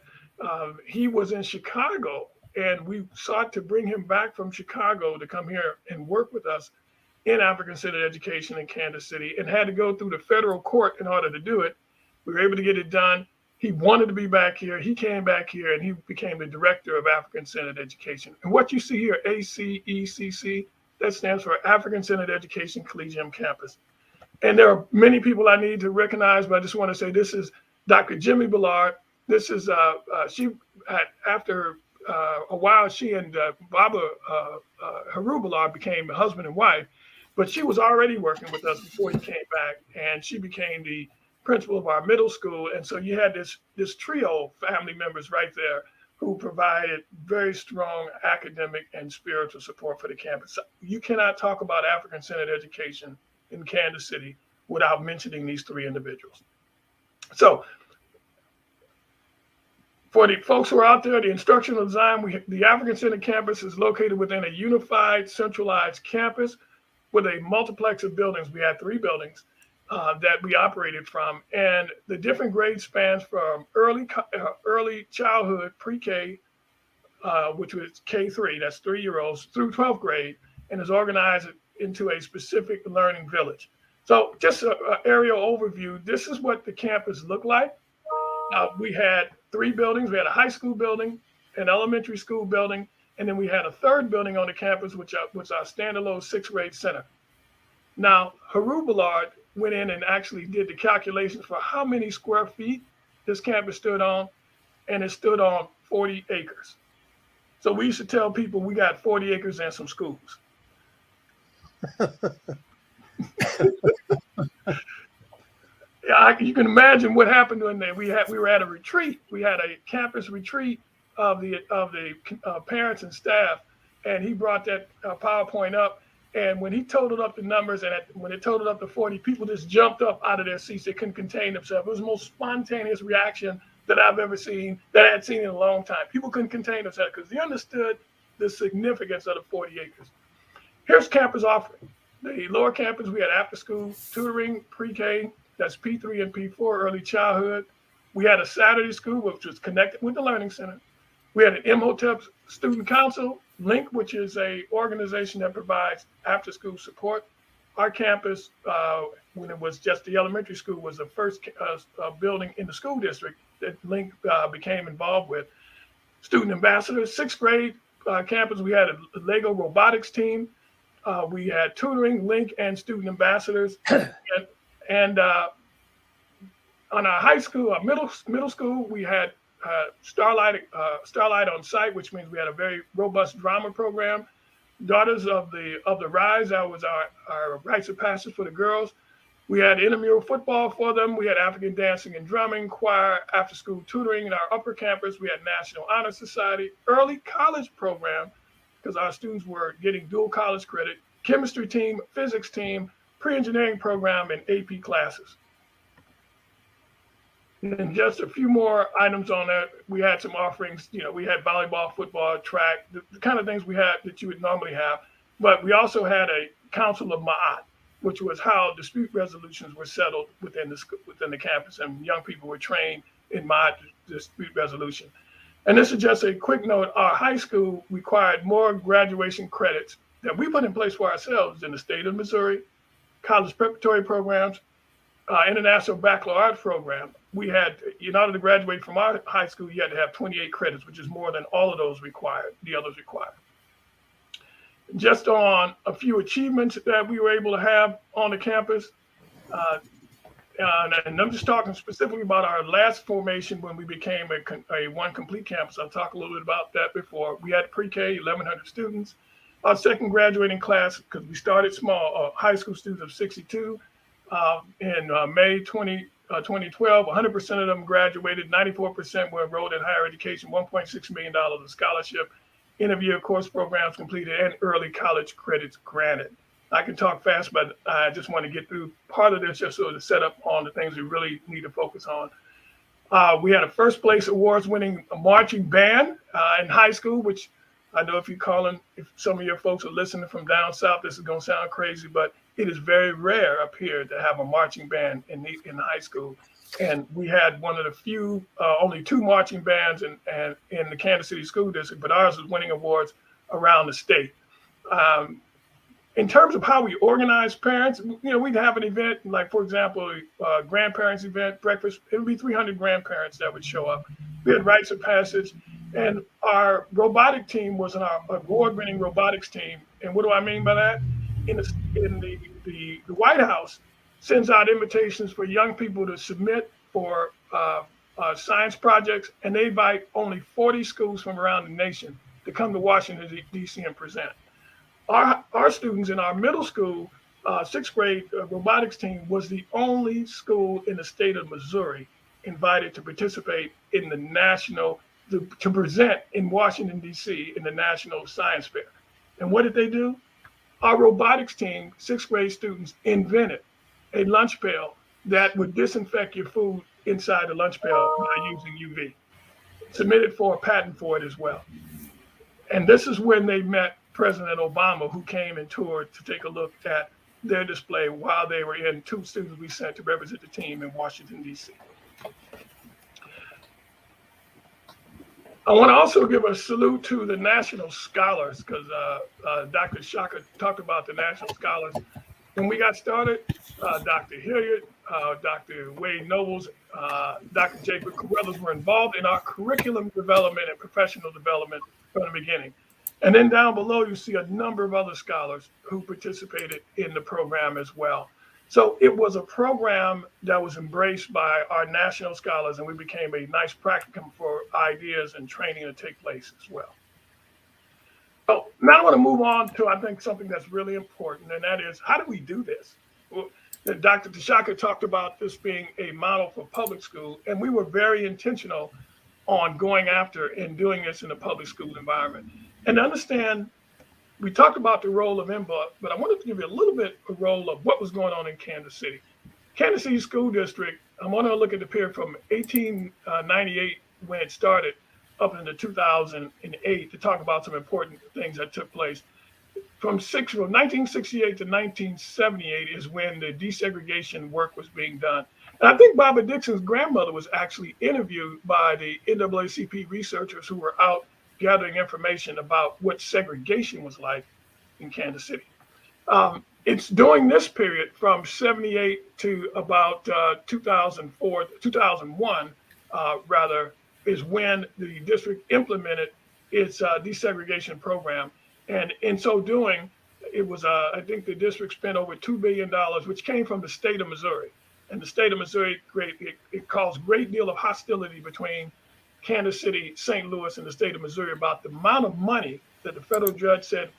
He was in Chicago, and we sought to bring him back from Chicago to come here and work with us in African Centered Education in Kansas City, and had to go through the federal court in order to do it. We were able to get it done. He wanted to be back here. He came back here, and he became the director of African Centered Education. And what you see here, ACECC, that stands for African Centered Education Collegium Campus. And there are many people I need to recognize, but I just want to say this is Dr. Jimmy Ballard. This is, after a while, she and Baba Haru Ballard became husband and wife, but she was already working with us before he came back, and she became the principal of our middle school. And so you had this trio of family members right there who provided very strong academic and spiritual support for the campus. You cannot talk about African Centered Education in Kansas City without mentioning these three individuals. So for the folks who are out there, the instructional design, the African Centered campus is located within a unified, centralized campus with a multiplex of buildings. We had 3 buildings that we operated from, and the different grade spans from early childhood, pre-K, which was K3, that's 3-year-olds, through 12th grade, and is organized into a specific learning village. So just an aerial overview, this is what the campus looked like. We had 3 buildings. We had a high school building, an elementary school building, and then we had a 3rd building on the campus, which was our standalone 6th grade center. Now, Haru Ballard went in and actually did the calculations for how many square feet this campus stood on, and it stood on 40 acres. So we used to tell people we got 40 acres and some schools. You can imagine what happened when we were at a retreat. We had a campus retreat of the parents and staff, and he brought that PowerPoint up. And when he totaled up the numbers, and when it totaled up to 40, people just jumped up out of their seats. They couldn't contain themselves. It was the most spontaneous reaction that I've ever seen, that I had seen in a long time. People couldn't contain themselves because they understood the significance of the 40 acres. Here's campus offering. The lower campus, we had after school tutoring, pre-K, that's P3 and P4, early childhood. We had a Saturday school, which was connected with the Learning Center. We had an MHOTEP student council, LINK, which is a organization that provides after school support. Our campus, when it was just the elementary school, was the first building in the school district that LINK became involved with. Student ambassadors, 6th grade campus, we had a Lego robotics team. We had tutoring, LINK, and student ambassadors. And on our high school, our middle school, we had Starlight on site, which means we had a very robust drama program. Daughters of the Rise, that was our rites of passage for the girls. We had intramural football for them. We had African dancing and drumming, choir, after school tutoring. In our upper campus, we had National Honor Society, early college program, because our students were getting dual college credit, chemistry team, physics team, pre-engineering program, and AP classes. And just a few more items on that. We had some offerings. We had volleyball, football, track, the kind of things we had that you would normally have. But we also had a council of Ma'at. which was how dispute resolutions were settled within the campus, and young people were trained in mod dispute resolution. And this is just a quick note. Our high school required more graduation credits that we put in place for ourselves in the state of Missouri, college preparatory programs, international baccalaureate program. We had, in order to graduate from our high school, you had to have 28 credits, which is more than all of those required, the others required. Just on a few achievements that we were able to have on the campus, and I'm just talking specifically about our last formation when we became a one complete campus. I'll talk a little bit about that before. We had pre-K, 1,100 students. Our second graduating class, because we started small, high school students of 62. In May 2012, 100% of them graduated, 94% were enrolled in higher education, $1.6 million of scholarship, end-of-year course programs completed, and early college credits granted. I can talk fast, but I just want to get through part of this just so to set up on the things we really need to focus on. We had a first place awards winning marching band in high school, which I know if some of your folks are listening from down south, this is going to sound crazy, but it is very rare up here to have a marching band in high school. And we had one of the few, only 2 marching bands in the Kansas City School District, but ours was winning awards around the state. In terms of how we organize parents, we'd have an event, like, for example, a grandparents event, breakfast. It would be 300 grandparents that would show up. We had rites of passage. And our robotic team was an award-winning robotics team. And what do I mean by that? In the White House sends out invitations for young people to submit for science projects, and they invite only 40 schools from around the nation to come to Washington, D.C. and present. Our students in our middle school, 6th grade robotics team was the only school in the state of Missouri invited to participate in the national to present in Washington, D.C. in the National Science Fair. And what did they do? Our robotics team, 6th grade students, invented a lunch pail that would disinfect your food inside the lunch pail by using UV. Submitted for a patent for it as well. And this is when they met President Obama, who came and toured to take a look at their display while they were in. 2 students we sent to represent the team in Washington, D.C. I want to also give a salute to the national scholars, because Dr. Shaka talked about the national scholars. When we got started, Dr. Hilliard, Dr. Wade Nobles, Dr. Jacob Carruthers were involved in our curriculum development and professional development from the beginning. And then down below, you see a number of other scholars who participated in the program as well. So it was a program that was embraced by our national scholars, and we became a nice practicum for ideas and training to take place as well. So now I want to move on to, I think, something that's really important, and that is, how do we do this? Well, Dr. Tashaka talked about this being a model for public school, and we were very intentional on going after and doing this in a public school environment. And understand, we talked about the role of INBA, but I wanted to give you a little bit of role of what was going on in Kansas City. Kansas City School District, I want to look at the period from 1898 when it started up into 2008 to talk about some important things that took place. From 1968 to 1978 is when the desegregation work was being done. And I think Barbara Dixon's grandmother was actually interviewed by the NAACP researchers who were out gathering information about what segregation was like in Kansas City. It's during this period from 78 to about 2001, is when the district implemented its desegregation program. And in so doing, it was, I think the district spent over $2 billion, which came from the state of Missouri. And the state of Missouri, it caused a great deal of hostility between Kansas City, St. Louis, and the state of Missouri about the amount of money that the federal judge said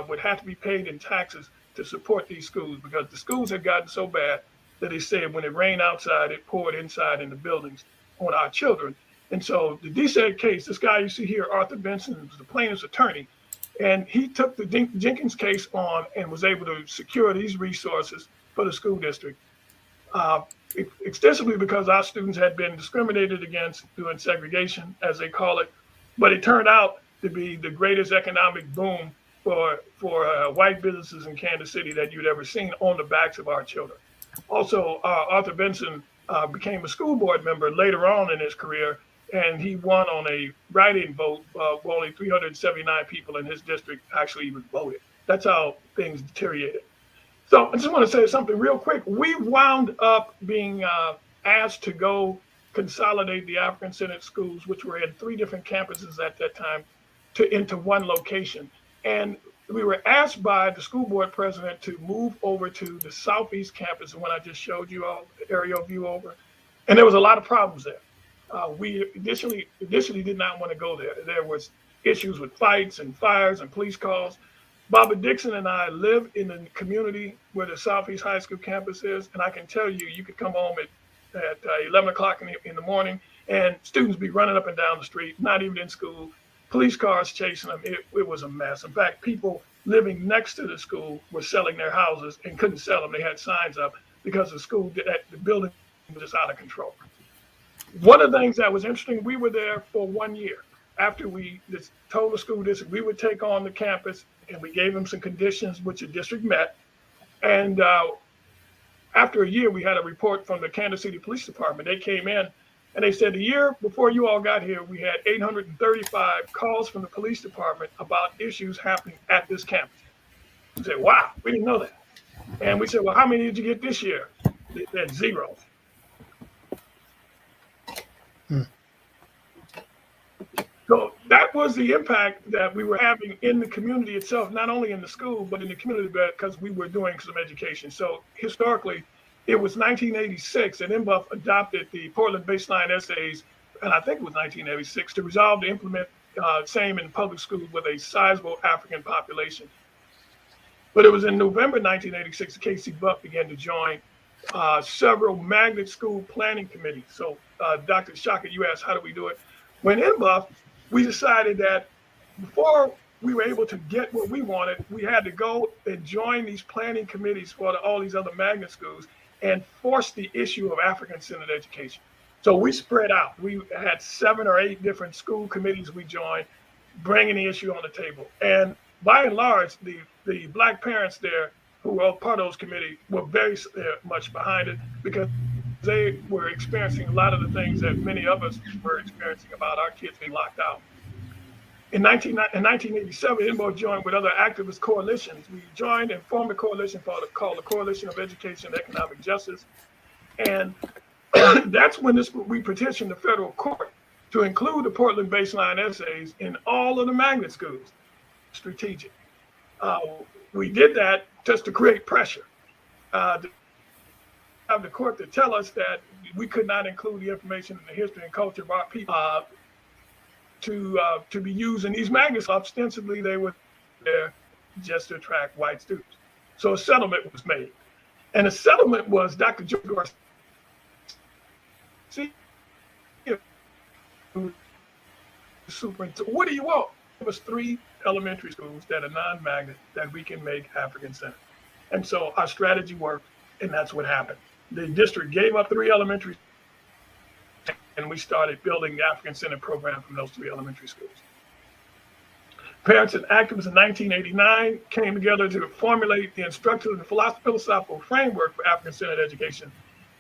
would have to be paid in taxes to support these schools, because the schools had gotten so bad that they said when it rained outside, it poured inside in the buildings on our children. And so the DSEG case, this guy you see here, Arthur Benson, was the plaintiff's attorney, and he took the Jenkins case on and was able to secure these resources for the school district. Extensively because our students had been discriminated against doing segregation, as they call it, but it turned out to be the greatest economic boom for white businesses in Kansas City that you'd ever seen on the backs of our children. Also, Arthur Benson became a school board member later on in his career, and he won on a write-in vote. Only 379 people in his district actually even voted. That's how things deteriorated. So I just want to say something real quick. We wound up being asked to go consolidate the African Centered schools, which were in 3 different campuses at that time, into one location. And we were asked by the school board president to move over to the southeast campus, the one I just showed you all the aerial view over. And there was a lot of problems there. We initially did not want to go there. There was issues with fights and fires and police calls. Bobby Dixon and I live in the community where the Southeast High School campus is, and I can tell you, you could come home at 11 o'clock in the morning, and students be running up and down the street, not even in school, police cars chasing them. It was a mess. In fact, people living next to the school were selling their houses and couldn't sell them. They had signs up because the building was just out of control. One of the things that was interesting, we were there for 1 year. After we told the school district we would take on the campus, and we gave them some conditions which the district met. And after a year, we had a report from the Kansas City Police Department. They came in and they said the year before you all got here, we had 835 calls from the police department about issues happening at this campus. We said, wow, we didn't know that. And we said, well, how many did you get this year? They said 0. So that was the impact that we were having in the community itself, not only in the school, but in the community, because we were doing some education. So historically, it was 1986 that NBUF adopted the Portland Baseline Essays, and I think it was 1986, to resolve to implement same in public schools with a sizable African population. But it was in November 1986 that K.C. Buck began to join several magnet school planning committees. So Dr. Shaka, you asked, how do we do it? When NBUF, we decided that before we were able to get what we wanted, we had to go and join these planning committees for all these other magnet schools and force the issue of African Centered Education. So we spread out. We had 7 or 8 different school committees we joined, bringing the issue on the table. And by and large, the Black parents there who were part of those committees were very much behind it, because they were experiencing a lot of the things that many of us were experiencing about our kids being locked out. In 1987, NBUF joined with other activist coalitions. We joined and formed a coalition called the Coalition of Education and Economic Justice. And that's when we petitioned the federal court to include the Portland Baseline Essays in all of the magnet schools. Strategic. We did that just to create pressure. Have the court to tell us that we could not include the information in the history and culture of our people to be used in these magnets. Ostensibly, they were there just to attract white students. So a settlement was made. And the settlement was Dr. George Garcia, superintendent. What do you want? There was 3 elementary schools that are non-magnet that we can make African Centered. And so our strategy worked, and that's what happened. The district gave up 3 elementary, and we started building the African Centered program from those 3 elementary schools. Parents and activists in 1989 came together to formulate the instructional and philosophical framework for African Centered Education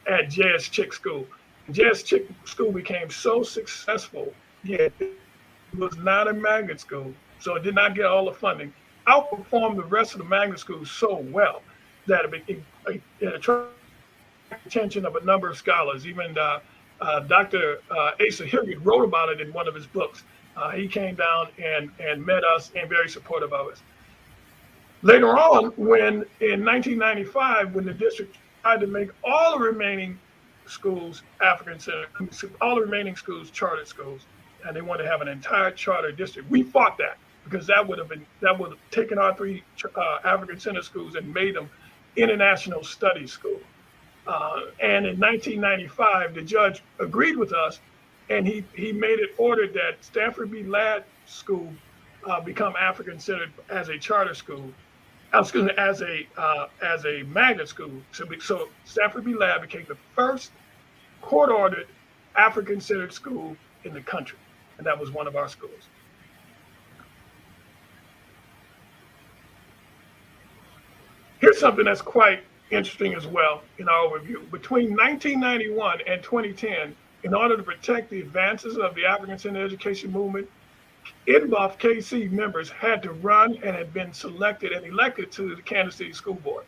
at J.S. Chick School. J.S. Chick School became so successful, yet it was not a magnet school, so it did not get all the funding, outperformed the rest of the magnet schools so well that it attracted attention of a number of scholars. Even Dr. Asa Hilliard wrote about it in one of his books. He came down and met us and very supportive of us. Later on, in 1995, when the district tried to make all the remaining schools African Centered, all the remaining schools charter schools, and they wanted to have an entire charter district, we fought that, because that would have taken our 3 African Centered schools and made them international studies schools. And in 1995, the judge agreed with us, and he made it ordered that Stanford B. Ladd School become African Centered as a charter school, as a magnet school. So Stanford B. Ladd became the first court-ordered African Centered school in the country, and that was one of our schools. Here's something that's quite interesting as well in our overview. Between 1991 and 2010, in order to protect the advances of the Afrikan Centered Education movement, NBUF KC members had to run and had been selected and elected to the Kansas City School Board.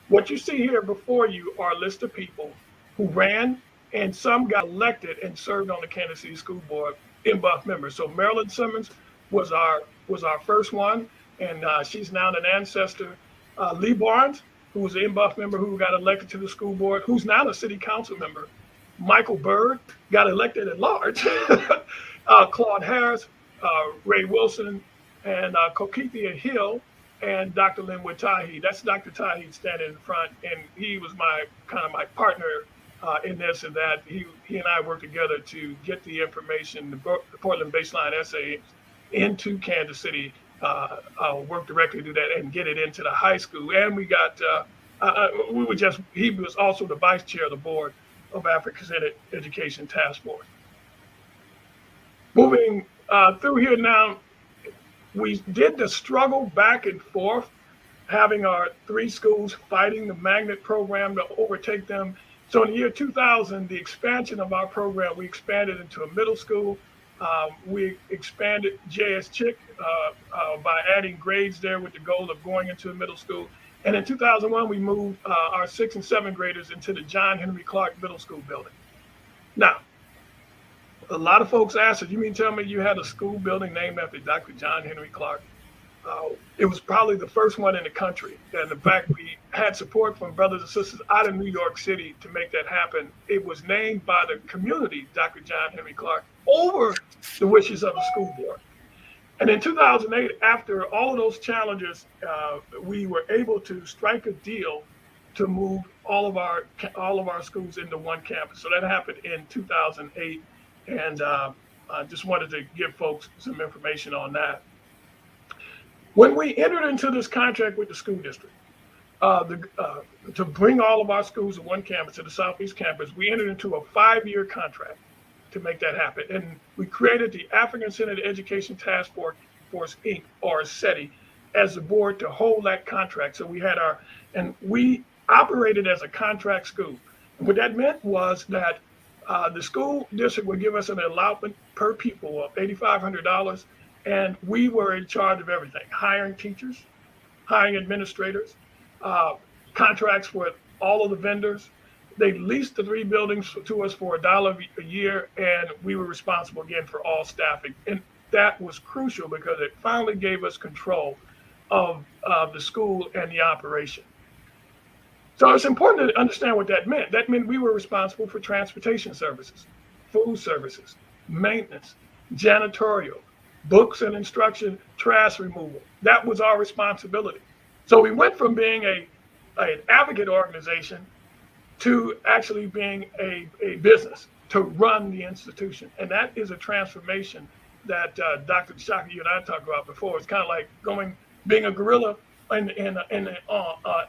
What you see here before you are a list of people who ran, and some got elected and served on the Kansas City School Board, NBUF members. So Marilyn Simmons was our first one, and she's now an ancestor. Lee Barnes, who was an NBUF member who got elected to the school board, who's now a city council member. Michael Bird got elected at large. Claude Harris, Ray Wilson, and Kokithia Hill, and Dr. Linwood Tahi. That's Dr. Tahi standing in front, and he was my partner in this and that. He and I worked together to get the information, the Portland baseline essay, into Kansas City. Work directly to do that and get it into the high school. And we got he was also the vice chair of the board of Afrikan Centered Education Task Force. Moving through here now, we did the struggle back and forth, having our three schools fighting the magnet program to overtake them. So in the year 2000, the expansion of our program, we expanded into a middle school. We expanded J.S. Chick by adding grades there with the goal of going into a middle school. And in 2001, we moved our 6th and 7th graders into the John Henry Clark Middle School building. Now, a lot of folks asked, you mean tell me you had a school building named after Dr. John Henry Clark? It was probably the first one in the country. And in fact, we had support from brothers and sisters out of New York City to make that happen. It was named by the community, Dr. John Henry Clark, over the wishes of the school board. And in 2008, after all of those challenges, we were able to strike a deal to move all of our schools into one campus. So that happened in 2008. And I just wanted to give folks some information on that. When we entered into this contract with the school district, to bring all of our schools to one campus, to the Southeast campus, we entered into a 5-year contract to make that happen. And we created the Afrikan Centered Education Task Force, Inc., or SETI, as the board to hold that contract. So we operated as a contract school. And what that meant was that the school district would give us an allotment per pupil of $8,500, and we were in charge of everything: hiring teachers, hiring administrators, contracts with all of the vendors. They leased the 3 buildings to us for $1 a year, and we were responsible again for all staffing. And that was crucial because it finally gave us control of the school and the operation. So it's important to understand what that meant. That meant we were responsible for transportation services, food services, maintenance, janitorial, books and instruction, trash removal. That was our responsibility. So we went from being an advocate organization to actually being a business, to run the institution. And that is a transformation that Dr. Shaka, you and I talked about before. It's kind of like being a guerrilla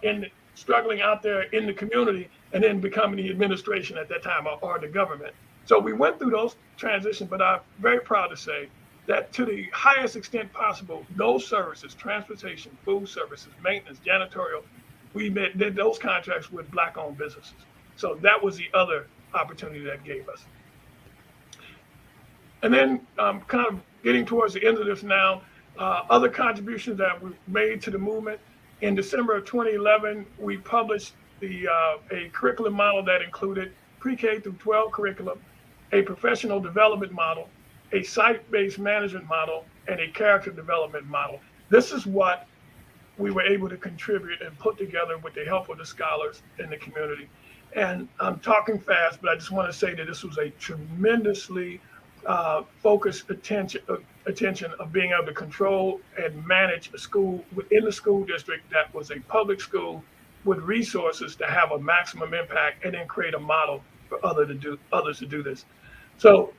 in struggling out there in the community and then becoming the administration at that time or the government. So we went through those transitions, but I'm very proud to say that to the highest extent possible, those services, transportation, food services, maintenance, janitorial, we did those contracts with Black-owned businesses. So that was the other opportunity that gave us. And then kind of getting towards the end of this now, other contributions that we made to the movement. In December of 2011, we published a curriculum model that included pre-K through 12 curriculum, a professional development model, a site-based management model, and a character development model. This is what we were able to contribute and put together with the help of the scholars in the community. And I'm talking fast, but I just want to say that this was a tremendously focused attention of being able to control and manage a school within the school district that was a public school with resources to have a maximum impact and then create a model for others to do this. So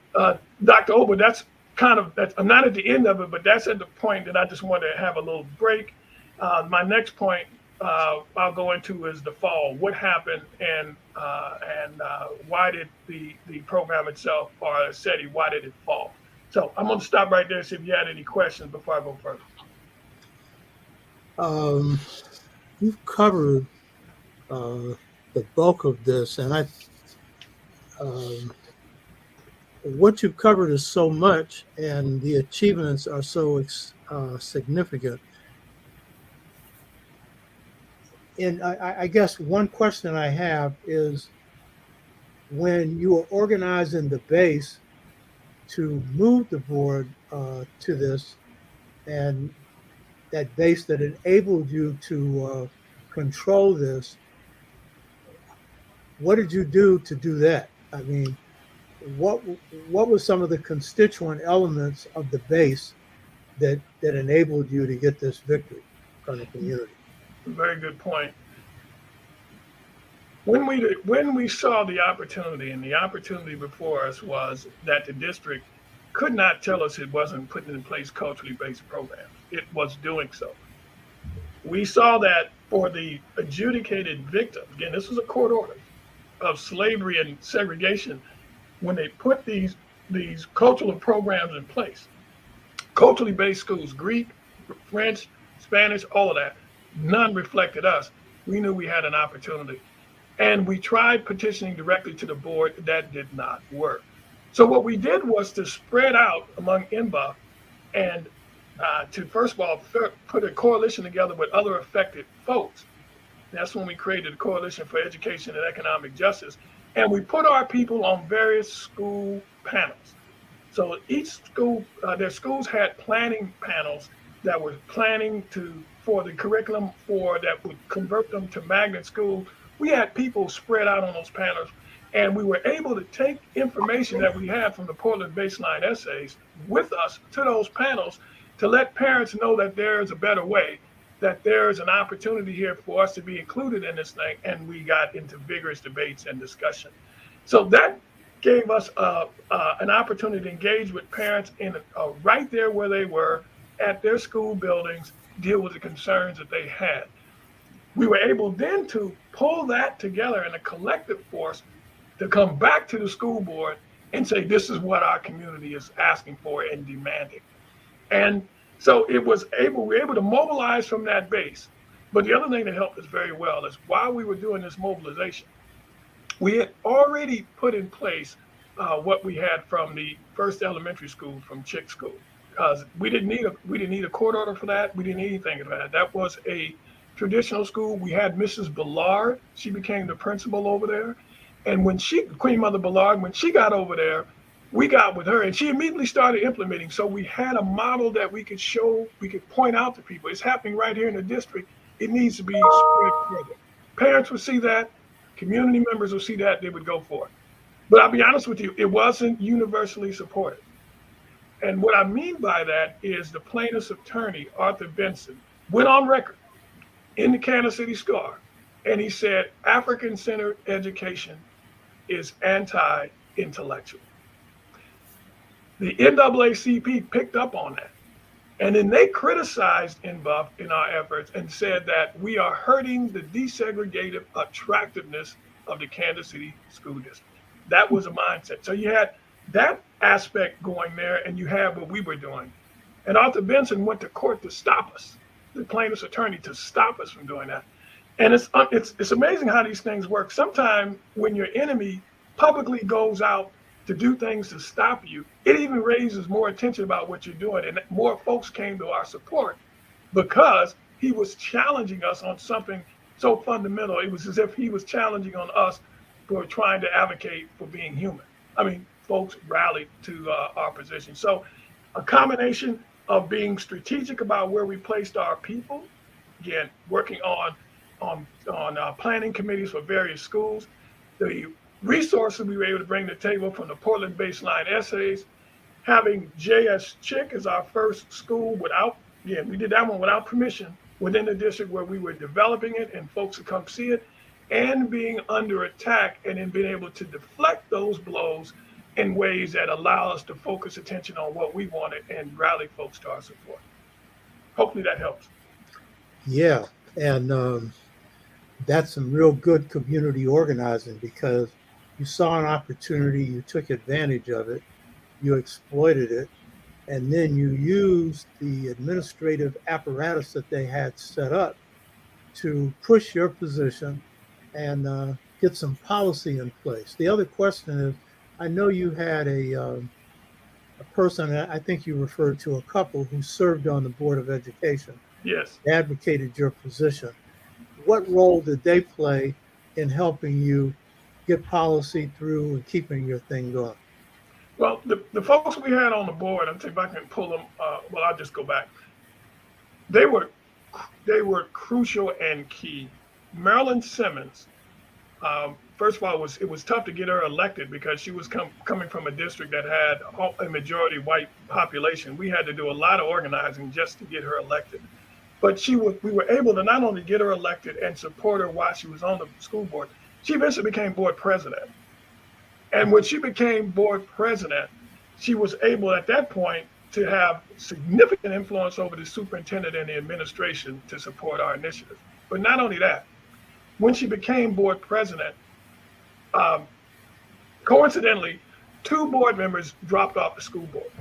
Dr. Ober, that's I'm not at the end of it, but that's at the point that I just want to have a little break. My next point I'll go into is the fall. What happened and why did the program itself, or SETI, why did it fall? So I'm going to stop right there, see if you had any questions before I go further. you've covered the bulk of this, and what you've covered is so much, and the achievements are so significant. And I guess one question I have is, when you were organizing the base to move the board to this, and that base that enabled you to control this, what did you do to do that? I mean, what were some of the constituent elements of the base that enabled you to get this victory from the community? Very good point. When we saw the opportunity, and the opportunity before us was that the district could not tell us it wasn't putting in place culturally based programs. It was doing so. We saw that for the adjudicated victims, again, this was a court order of slavery and segregation, when they put these cultural programs in place, culturally based schools, Greek, French, Spanish, all of that, none reflected us. We knew we had an opportunity. And we tried petitioning directly to the board. That did not work. So what we did was to spread out among NBUF and to, first of all, put a coalition together with other affected folks. That's when we created the Coalition for Education and Economic Justice. And we put our people on various school panels. So each school, their schools had planning panels that were planning for the curriculum that would convert them to magnet school. We had people spread out on those panels, and we were able to take information that we had from the Portland baseline essays with us to those panels to let parents know that there is a better way, that there is an opportunity here for us to be included in this thing, and we got into vigorous debates and discussion. So that gave us an opportunity to engage with parents right there where they were at their school buildings, deal with the concerns that they had. We were able then to pull that together in a collective force to come back to the school board and say, this is what our community is asking for and demanding. And so we were able to mobilize from that base. But the other thing that helped us very well is while we were doing this mobilization, we had already put in place what we had from the first elementary school, from Chick School, because we didn't need a court order for that. We didn't need anything for that. That was a traditional school. We had Mrs. Ballard. She became the principal over there. And Queen Mother Ballard, when she got over there, we got with her and she immediately started implementing. So we had a model that we could show, we could point out to people. It's happening right here in the district. It needs to be spread further. Parents would see that, community members would see that, they would go for it. But I'll be honest with you, it wasn't universally supported. And what I mean by that is the plaintiff's attorney, Arthur Benson, went on record in the Kansas City Star, and he said Afrikan Centered Education is anti-intellectual. The NAACP picked up on that, and then they criticized NBUF in our efforts and said that we are hurting the desegregated attractiveness of the Kansas City School District. That was a mindset. So you had that aspect going there, and you had what we were doing. And Arthur Benson went to court to stop us, the plaintiff's attorney, to stop us from doing that. And it's amazing how these things work. Sometimes when your enemy publicly goes out to do things to stop you, it even raises more attention about what you're doing. And more folks came to our support because he was challenging us on something so fundamental. It was as if he was challenging on us for trying to advocate for being human. I mean, folks rallied to our position. So a combination of being strategic about where we placed our people, again, working on planning committees for various schools, the resources we were able to bring to the table from the Portland baseline essays, having JS Chick as our first school we did that one without permission within the district where we were developing it and folks would come see it, and being under attack and then being able to deflect those blows in ways that allow us to focus attention on what we wanted and rally folks to our support. Hopefully that helps. Yeah, and that's some real good community organizing, because you saw an opportunity, you took advantage of it, you exploited it, and then you used the administrative apparatus that they had set up to push your position and get some policy in place. The other question is, I know you had a person, I think you referred to a couple who served on the Board of Education, Yes. advocated your position. What role did they play in helping you get policy through and keeping your thing going? Well, the folks we had on the board, I'll see if I can pull them. Well, I'll just go back. They were crucial and key. Marilyn Simmons, first of all, it was tough to get her elected because she was coming from a district that had a majority white population. We had to do a lot of organizing just to get her elected. But we were able to not only get her elected and support her while she was on the school board, she eventually became board president. And when she became board president, she was able at that point to have significant influence over the superintendent and the administration to support our initiative. But not only that, when she became board president, coincidentally, 2 board members dropped off the school board.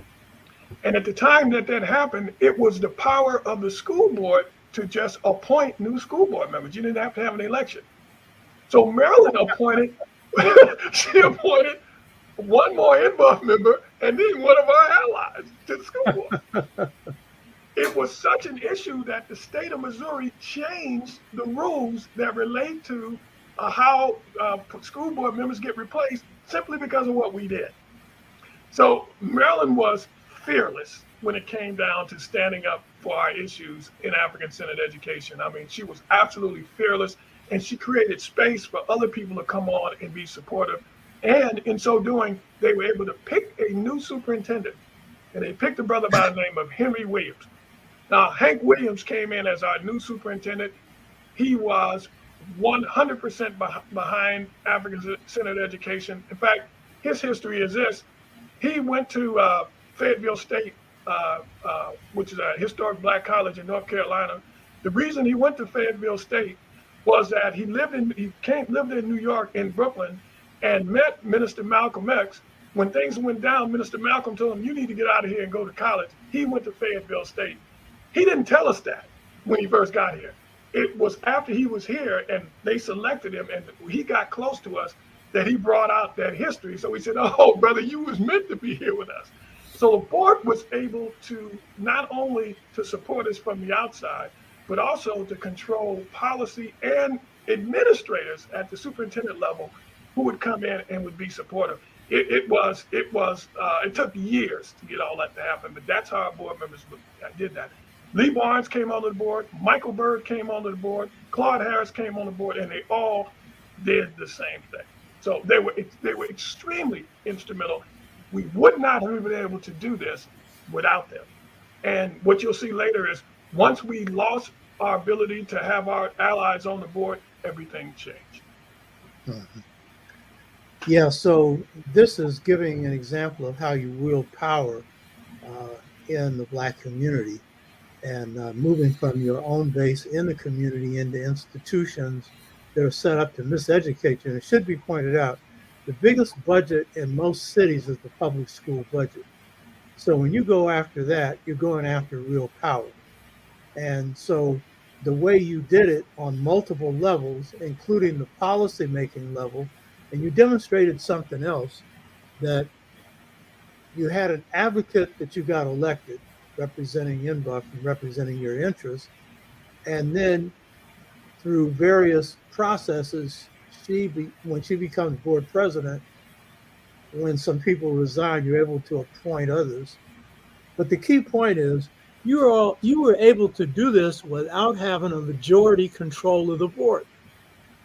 And at the time that happened, it was the power of the school board to just appoint new school board members. You didn't have to have an election. So Maryland appointed, she appointed one more NBUF member and then one of our allies to the school board. It was such an issue that the state of Missouri changed the rules that relate to how school board members get replaced simply because of what we did. So Maryland was fearless when it came down to standing up for our issues in Afrikan Centered Education. I mean, she was absolutely fearless, and she created space for other people to come on and be supportive. And in so doing, they were able to pick a new superintendent, and they picked a brother by the name of Henry Williams. Now, Hank Williams came in as our new superintendent. He was 100% behind Afrikan Centered Education. In fact, his history is this. He went to Fayetteville State, which is a historic black college in North Carolina. The reason he went to Fayetteville State was that he lived in New York, in Brooklyn, and met Minister Malcolm X. When things went down, Minister Malcolm told him, "You need to get out of here and go to college." He went to Fayetteville State. He didn't tell us that when he first got here. It was after he was here and they selected him and he got close to us that he brought out that history. So we said, "Oh, brother, you was meant to be here with us." So the board was able to not only to support us from the outside, but also to control policy and administrators at the superintendent level who would come in and would be supportive. It took years to get all that to happen, but that's how our board members did that. Lee Barnes came onto the board, Michael Bird came onto the board, Claude Harris came on the board, and they all did the same thing. So they were extremely instrumental. We would not have been able to do this without them. And what you'll see later is once we lost our ability to have our allies on the board, everything changed. Mm-hmm. Yeah, so this is giving an example of how you wield power in the Black community and moving from your own base in the community into institutions that are set up to miseducate you. And it should be pointed out, the biggest budget in most cities is the public school budget. So when you go after that, you're going after real power. And so the way you did it on multiple levels, including the policy-making level, and you demonstrated something else, that you had an advocate that you got elected, representing NBUF and representing your interests. And then through various processes, when she becomes board president, when some people resign, you're able to appoint others. But the key point is you were able to do this without having a majority control of the board.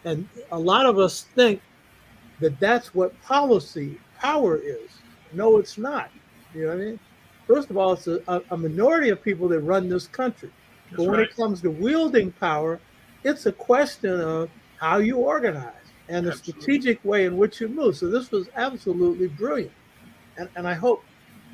And a lot of us think that that's what policy power is. No, it's not. You know what I mean? First of all, it's a minority of people that run this country. That's but when right. it comes to wielding power, it's a question of how you organize and the Absolutely. strategic way in which you move. So this was absolutely brilliant. And I hope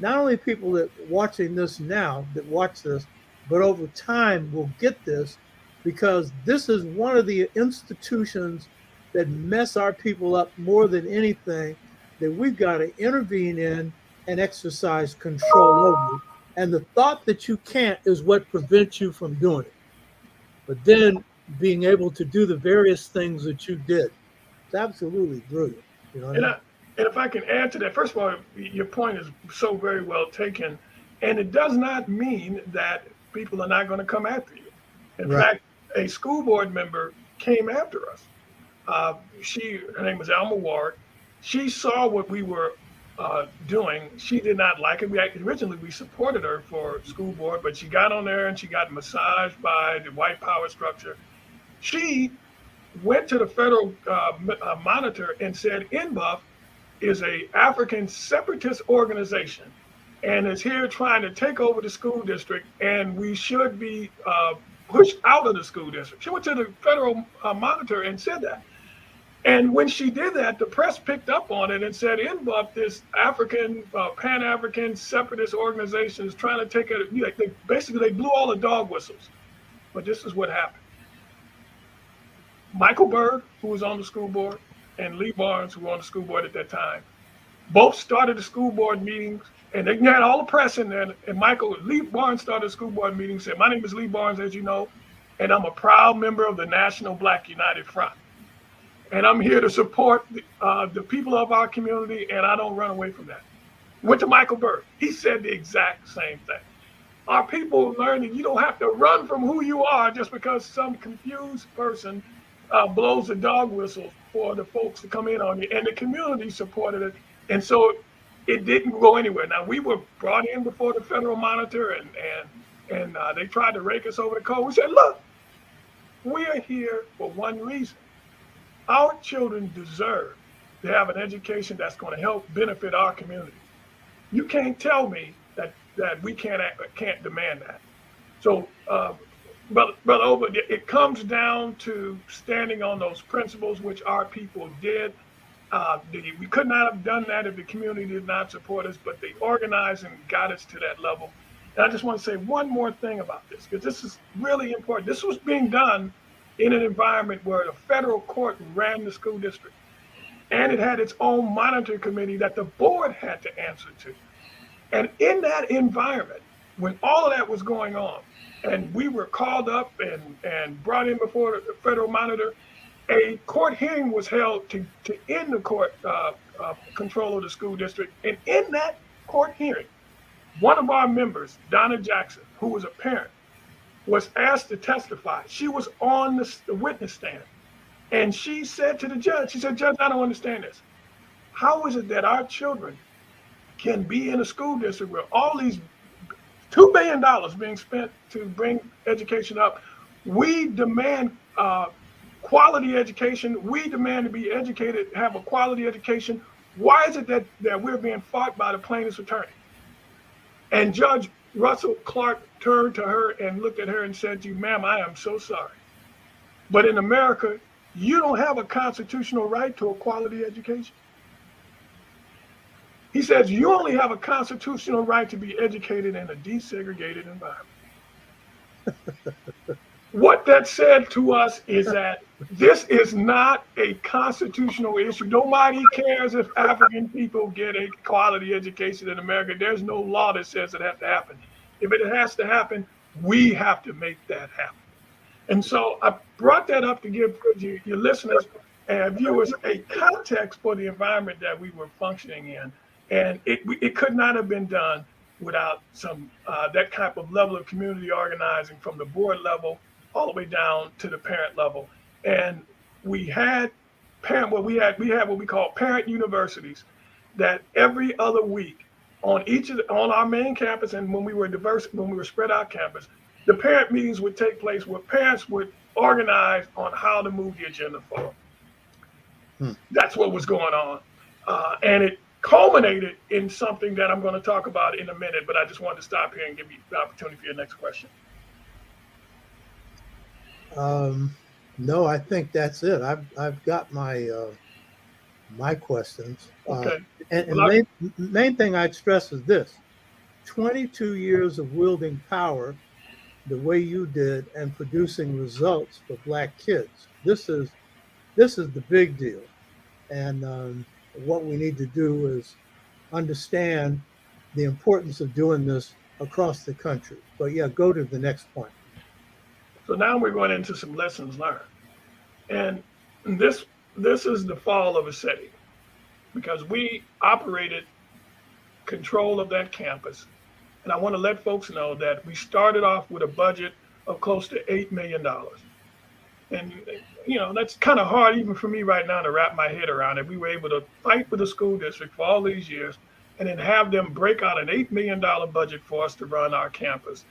not only people that watching this now, that watch this, but over time will get this, because this is one of the institutions that mess our people up more than anything, that we've got to intervene in and exercise control over. And the thought that you can't is what prevents you from doing it. But then being able to do the various things that you did. It's absolutely brilliant. You know what I And mean? and if I can add to that, first of all, your point is so very well taken, and it does not mean that people are not going to come after you. In Right. fact, a school board member came after us. Her name was Alma Ward. She saw what we were doing. She did not like it. Originally we supported her for school board, but she got on there and she got massaged by the white power structure. She went to the federal monitor and said, NBUF is a African separatist organization and is here trying to take over the school district, and we should be pushed out of the school district. She went to the federal monitor and said that. And when she did that, the press picked up on it and said, NBUF, this African, Pan-African separatist organization is trying to take it. Basically, they blew all the dog whistles. But this is what happened. Michael Berg, who was on the school board, and Lee Barnes, who were on the school board at that time, both started the school board meetings, and they had all the press in there. And Lee Barnes started the school board meeting, said, my name is Lee Barnes, as you know, and I'm a proud member of the National Black United Front. And I'm here to support the people of our community, and I don't run away from that. Went to Michael Berg. He said the exact same thing. Our people learn that you don't have to run from who you are just because some confused person blows the dog whistle for the folks to come in on you. And the community supported it. And so it didn't go anywhere. Now, we were brought in before the federal monitor, and they tried to rake us over the coals. We said, look, we are here for one reason. Our children deserve to have an education that's going to help benefit our community. You can't tell me that we can't demand that. So, Brother Oba, it comes down to standing on those principles, which our people did. We could not have done that if the community did not support us, but they organized and got us to that level. And I just want to say one more thing about this, because this is really important. This was being done in an environment where the federal court ran the school district, and it had its own monitoring committee that the board had to answer to. And in that environment, when all of that was going on, and we were called up and brought in before the federal monitor, a court hearing was held to end the court control of the school district. And in that court hearing, one of our members, Donna Jackson, who was a parent, was asked to testify. She was on the witness stand. And she said to the judge, she said, Judge, I don't understand this. How is it that our children can be in a school district where all these $2 billion being spent to bring education up? We demand quality education. We demand to be educated, have a quality education. Why is it that we're being fought by the plaintiff's attorney? And Judge Russell Clark turned to her and looked at her and said to you, ma'am, I am so sorry. But in America, you don't have a constitutional right to a quality education. He says you only have a constitutional right to be educated in a desegregated environment. What that said to us is that this is not a constitutional issue. Nobody cares if African people get a quality education in America. There's no law that says it has to happen. If it has to happen, we have to make that happen. And so I brought that up to give your listeners and viewers a context for the environment that we were functioning in. And it could not have been done without some that type of level of community organizing from the board level all the way down to the parent level. And we had what we call parent universities that every other week on our main campus, and when we were spread out campus, the parent meetings would take place where parents would organize on how to move the agenda forward. That's what was going on. And it culminated in something that I'm going to talk about in a minute, but I just wanted to stop here and give you the opportunity for your next question. No, I think that's it. I've got my questions. Okay. And main thing I'd stress is this: 22 years of wielding power the way you did and producing results for Black kids. This is the big deal. And what we need to do is understand the importance of doing this across the country. But yeah, go to the next point. So now we're going into some lessons learned. And this is the fall of a city, because we operated control of that campus. And I want to let folks know that we started off with a budget of close to $8 million. And, that's kind of hard even for me right now to wrap my head around it. We were able to fight with the school district for all these years and then have them break out an $8 million budget for us to run our campus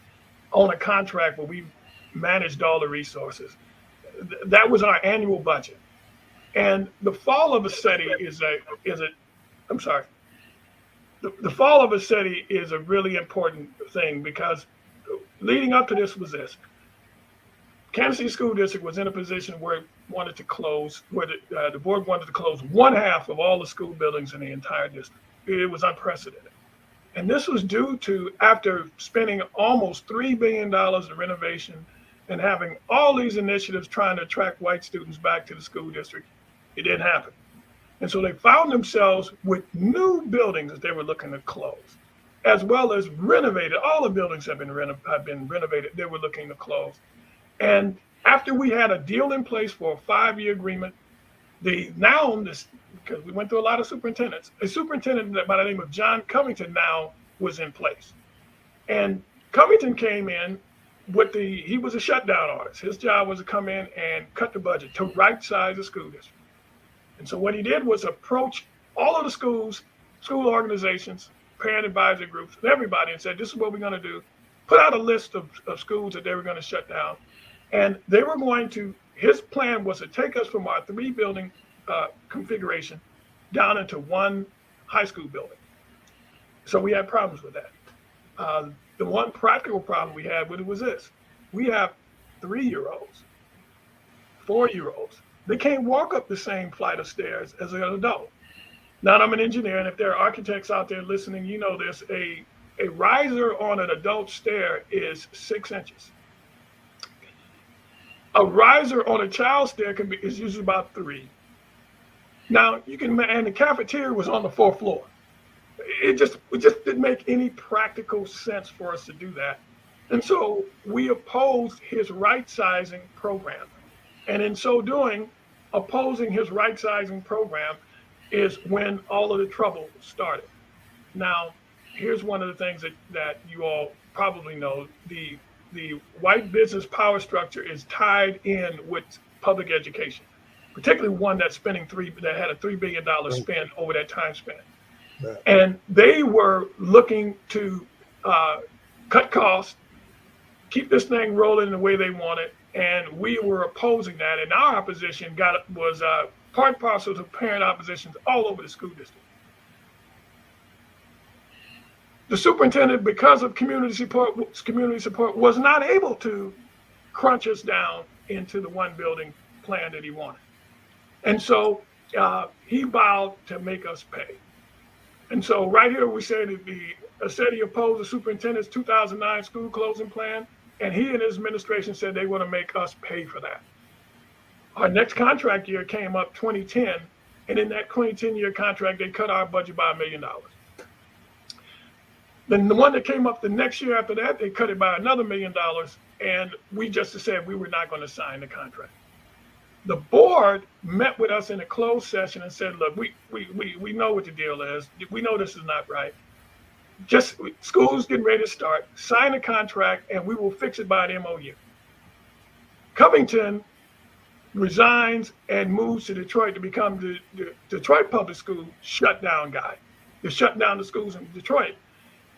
on a contract where we managed all the resources. That was our annual budget. And the fall of a city the fall of a city is a really important thing, because leading up to this was this. Kansas City School District was in a position where it wanted to close, where the board wanted to close 1/2 of all the school buildings in the entire district. It was unprecedented. And this was due to, after spending almost $3 billion in renovation and having all these initiatives trying to attract white students back to the school district, it didn't happen. And so they found themselves with new buildings that they were looking to close, as well as renovated. All the buildings have been renovated. They were looking to close. And after we had a deal in place for a 5-year agreement, because we went through a lot of superintendents, a superintendent by the name of John Covington now was in place. And Covington came in he was a shutdown artist. His job was to come in and cut the budget to right size the school district. And so what he did was approach all of the schools, school organizations, parent advisory groups, and everybody, and said, this is what we're going to do. Put out a list of schools that they were going to shut down. And they were his plan was to take us from our 3-building configuration down into 1 high school building. So we had problems with that. The one practical problem we had with it was this. We have 3-year-olds, 4-year-olds. They can't walk up the same flight of stairs as an adult. Now, I'm an engineer, and if there are architects out there listening, you know this. A riser on an adult stair is 6 inches. A riser on a child stair is usually about 3. Now, and the cafeteria was on the 4th floor. It just didn't make any practical sense for us to do that. And so we opposed his right-sizing program. And in so doing, opposing his right-sizing program is when all of the trouble started. Now, here's one of the things that you all probably know. The white business power structure is tied in with public education, particularly one that had a $3 billion spend over that time span. Right. And they were looking to cut costs, keep this thing rolling the way they wanted, and we were opposing that. And our opposition was part and parcel to parent oppositions all over the school district. The superintendent, because of community support, was not able to crunch us down into the 1-building plan that he wanted. And so he vowed to make us pay. And so right here we say that he opposed the superintendent's 2009 school closing plan, and he and his administration said they want to make us pay for that. Our next contract year came up 2010, and in that 2010-year contract, they cut our budget by $1 million. Then the one that came up the next year after that, they cut it by another $1 million, and we just said we were not going to sign the contract. The board met with us in a closed session and said, look, we know what the deal is. We know this is not right. Just school's getting ready to start, sign a contract, and we will fix it by an MOU. Covington resigns and moves to Detroit to become the Detroit Public School shutdown guy. They shut down the schools in Detroit.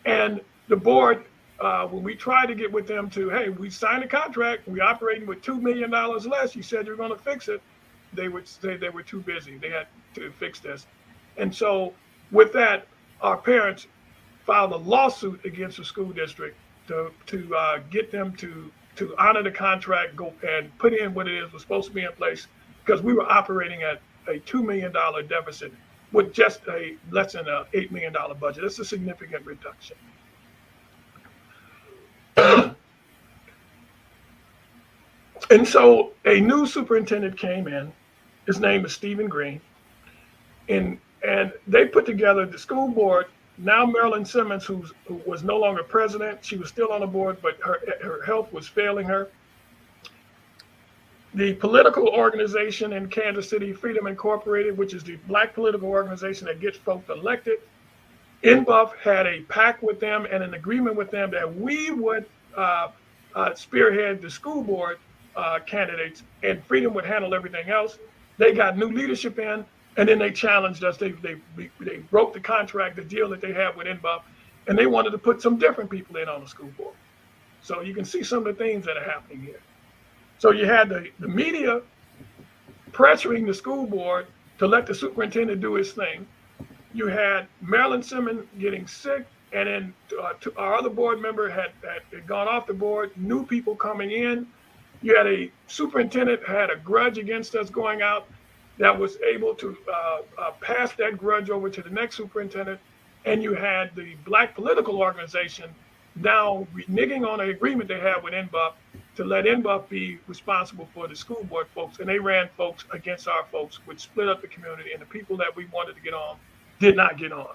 And the board, when we tried to get with them hey, we signed a contract, we're operating with $2 million less, you said you're going to fix it, they would say they were too busy. They had to fix this. And so with that, our parents filed a lawsuit against the school district to get them to honor the contract, go and put in what it was supposed to be in place, because we were operating at a $2 million deficit with just a less than an $8 million budget. That's a significant reduction. And so a new superintendent came in. His name is Stephen Green. And they put together the school board. Now Marilyn Simmons, who was no longer president, she was still on the board, but her health was failing her. The political organization in Kansas City, Freedom Incorporated, which is the Black political organization that gets folks elected, NBUF had a pact with them and an agreement with them that we would spearhead the school board candidates, and Freedom would handle everything else. They got new leadership in, and then they challenged us. They broke the contract, the deal that they had with NBUF, and they wanted to put some different people in on the school board. So you can see some of the things that are happening here. So you had the media pressuring the school board to let the superintendent do his thing. You had Marilyn Simmons getting sick, and then our other board member had gone off the board, new people coming in. You had a superintendent had a grudge against us going out that was able to pass that grudge over to the next superintendent. And you had the Black political organization now reneging on an agreement they had with NBUF to let NBUF be responsible for the school board folks. And they ran folks against our folks, which split up the community, and the people that we wanted to get on did not get on.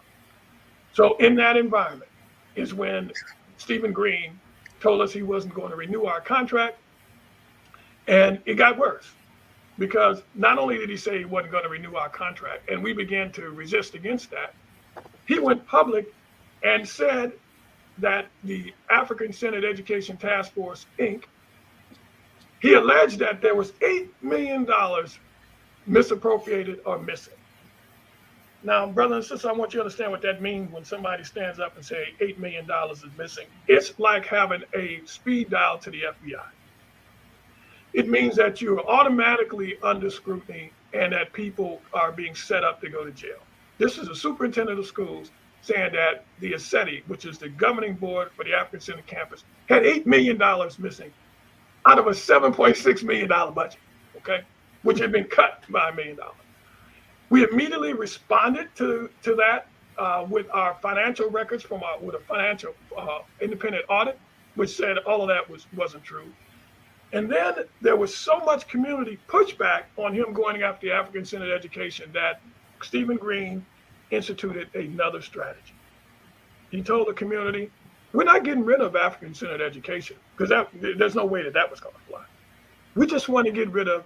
So in that environment is when Stephen Green told us he wasn't going to renew our contract. And it got worse, because not only did he say he wasn't going to renew our contract, and we began to resist against that, he went public and said that the Afrikan Centered Education Task Force, Inc., he alleged that there was $8 million misappropriated or missing. Now, brother and sister, I want you to understand what that means when somebody stands up and say $8 million is missing. It's like having a speed dial to the FBI. It means that you're automatically under scrutiny and that people are being set up to go to jail. This is a superintendent of schools saying that the ASETI, which is the governing board for the Afrikan Centered campus, had $8 million missing out of a $7.6 million budget, okay, which had been cut by $1 million. We immediately responded to that with our financial records with a financial independent audit, which said all of that wasn't true. And then there was so much community pushback on him going after the Afrikan Centered Education that Stephen Green instituted another strategy. He told the community, we're not getting rid of Afrikan Centered Education, because there's no way that was going to fly. We just want to get rid of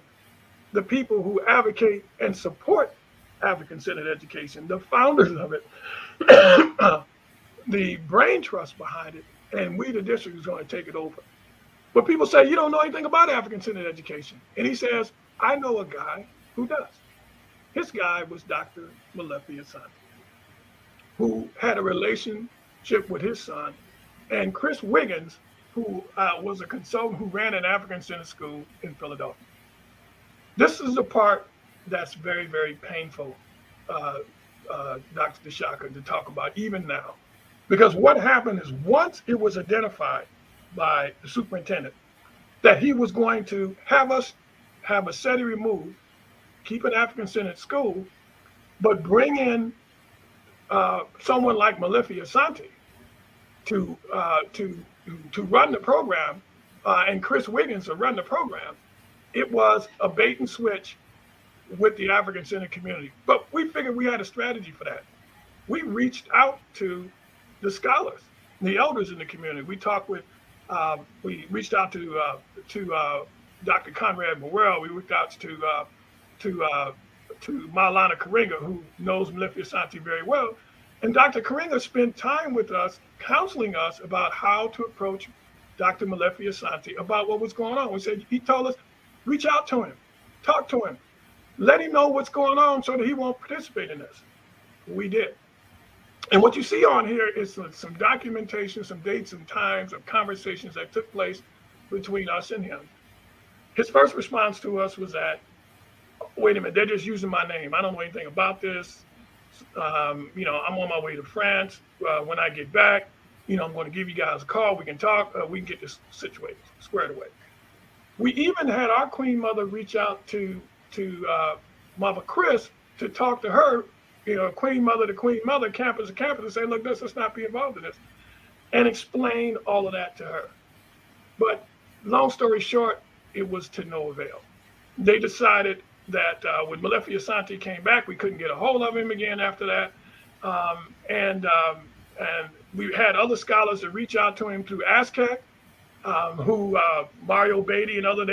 the people who advocate and support Afrikan Centered Education, the founders of it, the brain trust behind it, and we, the district, is going to take it over. But people say, you don't know anything about Afrikan Centered Education. And he says, I know a guy who does. His guy was Dr. Malefi Asante, who had a relationship with his son, and Chris Wiggins, who was a consultant who ran an Afrikan Centered school in Philadelphia. This is the part that's very, very painful, Dr. Deshaka, to talk about even now. Because what happened is once it was identified by the superintendent that he was going to have us have a SETI removed, keep an Afrikan Centered school, but bring in someone like Malefi Asante to run the program, and Chris Wiggins to run the program, it was a bait and switch with the Afrikan Centered community. But we figured we had a strategy for that. We reached out to the scholars, the elders in the community. We talked with we reached out to Dr. Conrad Morrell. We reached out to Maulana Karinga, who knows Malefi Asante very well. And Dr. Karinga spent time with us, counseling us about how to approach Dr. Malefi Asante about what was going on. He told us, reach out to him, talk to him, let him know what's going on so that he won't participate in this. We did. And what you see on here is some documentation, some dates and times of conversations that took place between us and him. His first response to us was that, wait a minute, they're just using my name. I don't know anything about this. I'm on my way to France. When I get back, I'm going to give you guys a call. We can talk. We can get this situated, squared away. We even had our Queen Mother reach out to Mother Chris to talk to her, Queen Mother to Queen Mother, campus to campus, and say, look, let's not be involved in this, and explain all of that to her. But long story short, it was to no avail. They decided that when Malefi Asante came back, we couldn't get a hold of him again after that. And we had other scholars that reach out to him through ASCAC, who Mario Beatty and other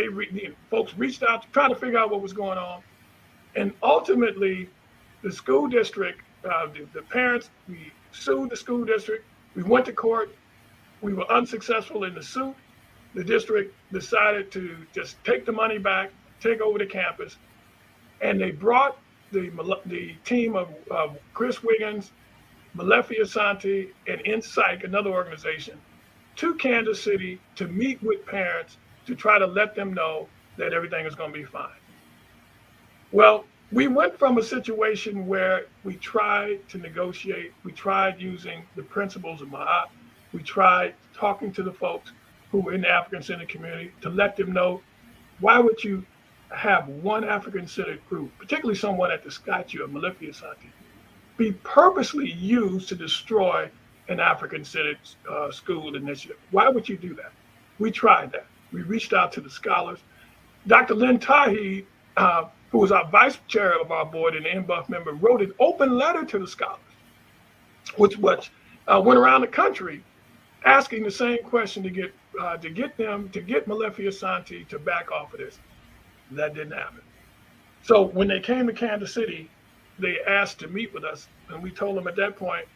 folks reached out to try to figure out what was going on, and ultimately, the school district, the parents, we sued the school district. We went to court. We were unsuccessful in the suit. The district decided to just take the money back, take over the campus, and they brought the team of Chris Wiggins, Malefi Asante, and Insight, another organization, to Kansas City to meet with parents to try to let them know that everything is going to be fine. Well, we went from a situation where we tried to negotiate, we tried using the principles of Ma'at, we tried talking to the folks who were in the African Centered community to let them know, why would you have one African Centered group, particularly someone at the statue of Malefi Asante, be purposely used to destroy an African Centered school initiative? Why would you do that? We tried that. We reached out to the scholars. Dr. Lynn Tahi, who was our vice chair of our board and an NBUF member, wrote an open letter to the scholars, which went around the country asking the same question to get Malefi Asante to back off of this. That didn't happen. So when they came to Kansas City, they asked to meet with us, and we told them at that point,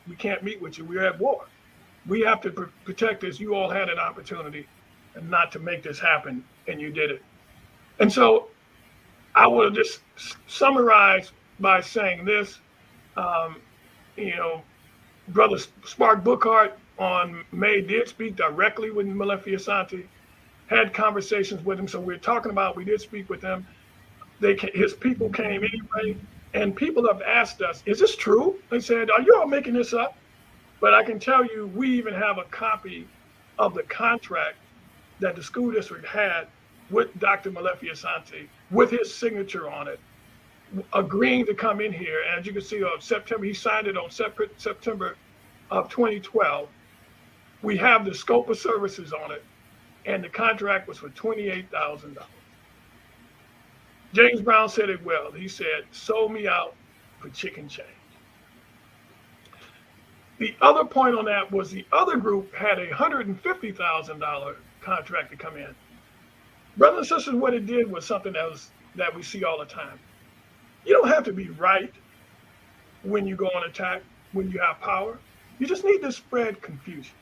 we can't meet with you. We're at war. We have to protect this. You all had an opportunity and not to make this happen, and you did it. And so I will just summarize by saying this. Brother Spark Bookhart on May did speak directly with Malefi Asante, had conversations with him. So we did speak with him. His people came anyway, and people have asked us, is this true? They said, are you all making this up? But I can tell you, we even have a copy of the contract that the school district had with Dr. Malefi Asante, with his signature on it, agreeing to come in here. And as you can see, he signed it on September of 2012. We have the scope of services on it, and the contract was for $28,000. James Brown said it well. He said, sold me out for chicken change. The other point on that was the other group had a $150,000 contract to come in. Brothers and sisters, what it did was something that we see all the time. You don't have to be right when you go on attack, when you have power. You just need to spread confusion.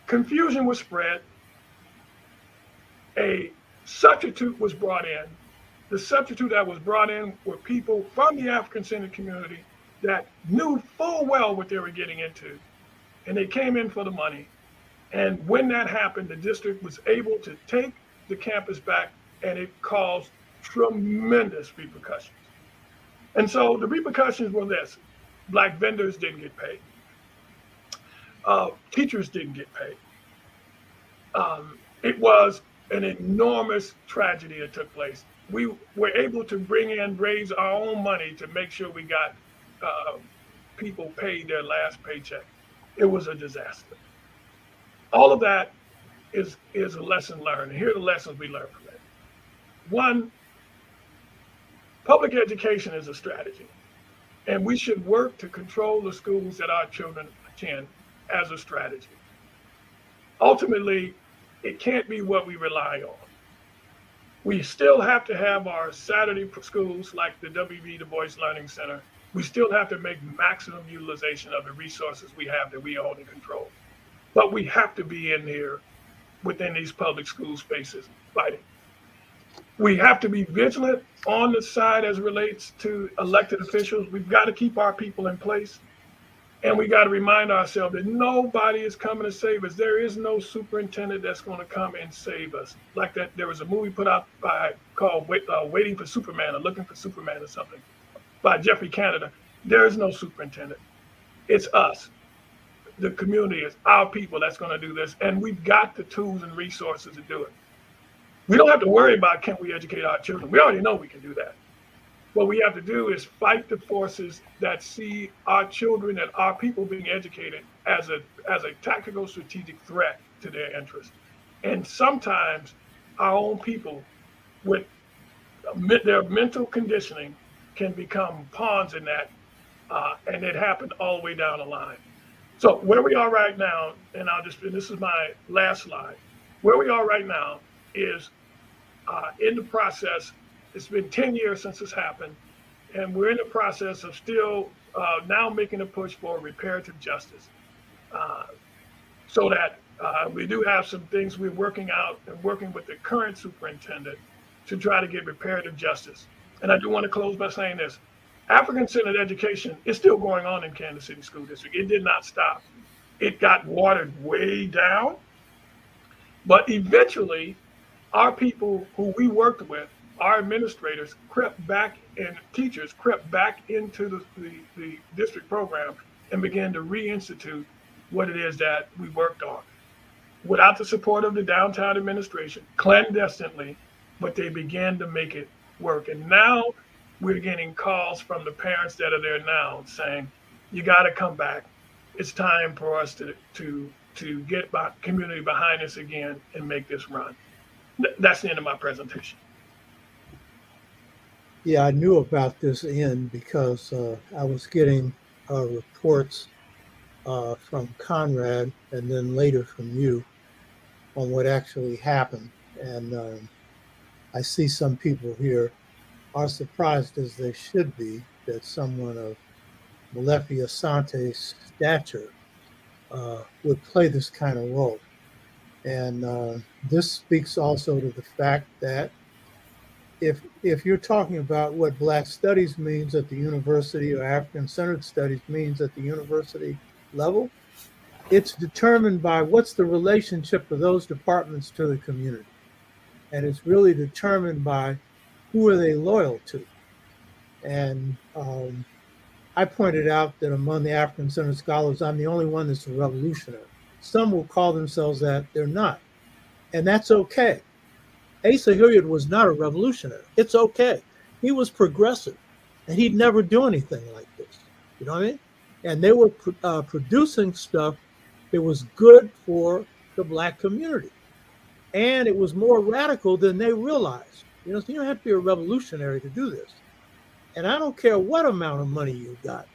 Confusion was spread. A substitute was brought in. The substitute that was brought in were people from the African Centered community that knew full well what they were getting into. And they came in for the money. And when that happened, the district was able to take the campus back, and it caused tremendous repercussions. And so the repercussions were this: Black vendors didn't get paid. Teachers didn't get paid. It was an enormous tragedy that took place. We were able to raise our own money to make sure we got people paid their last paycheck. It was a disaster. All of that is a lesson learned. And here are the lessons we learned from it. One, public education is a strategy, and we should work to control the schools that our children attend as a strategy. Ultimately, it can't be what we rely on. We still have to have our Saturday schools like the W.E.B, the Bois Learning Center. We still have to make maximum utilization of the resources we have that we own and control. But we have to be in here within these public school spaces fighting. We have to be vigilant on the side as it relates to elected officials. We've got to keep our people in place. And we got to remind ourselves that nobody is coming to save us. There is no superintendent that's going to come and save us. Like that, there was a movie put out called Waiting for Superman or Looking for Superman or something by Jeffrey Canada. There is no superintendent. It's us. The community is our people that's going to do this. And we've got the tools and resources to do it. We don't have to worry about can we educate our children. We already know we can do that. What we have to do is fight the forces that see our children and our people being educated as a tactical strategic threat to their interests. And sometimes our own people with their mental conditioning can become pawns in that. And it happened all the way down the line. So where we are right now, and this is my last slide. Where we are right now is in the process. It's been 10 years since this happened, and we're in the process of still now making a push for reparative justice. So that we do have some things we're working out and working with the current superintendent to try to get reparative justice. And I do want to close by saying this. Afrikan Centered Education is still going on in Kansas City School District. It did not stop. It got watered way down, but eventually our people who we worked with, our administrators crept back and teachers crept back into the district program and began to reinstitute what it is that we worked on without the support of the downtown administration, clandestinely, but they began to make it work. And now we're getting calls from the parents that are there now saying, you got to come back. It's time for us to get community behind us again and make this run. That's the end of my presentation. Yeah, I knew about this end because I was getting reports from Conrad and then later from you on what actually happened. And I see some people here are surprised, as they should be, that someone of Molefi Asante's stature would play this kind of role. And this speaks also to the fact that if you're talking about what Black Studies means at the university or African Centered Studies means at the university level, it's determined by what's the relationship of those departments to the community. And it's really determined by who are they loyal to. And I pointed out that among the African Centered scholars, I'm the only one that's a revolutionary. Some will call themselves that, they're not. And that's okay. Asa Hilliard was not a revolutionary. It's okay. He was progressive, and he'd never do anything like this. You know what I mean? And they were producing stuff that was good for the Black community. And it was more radical than they realized. You know, so you don't have to be a revolutionary to do this. And I don't care what amount of money you got.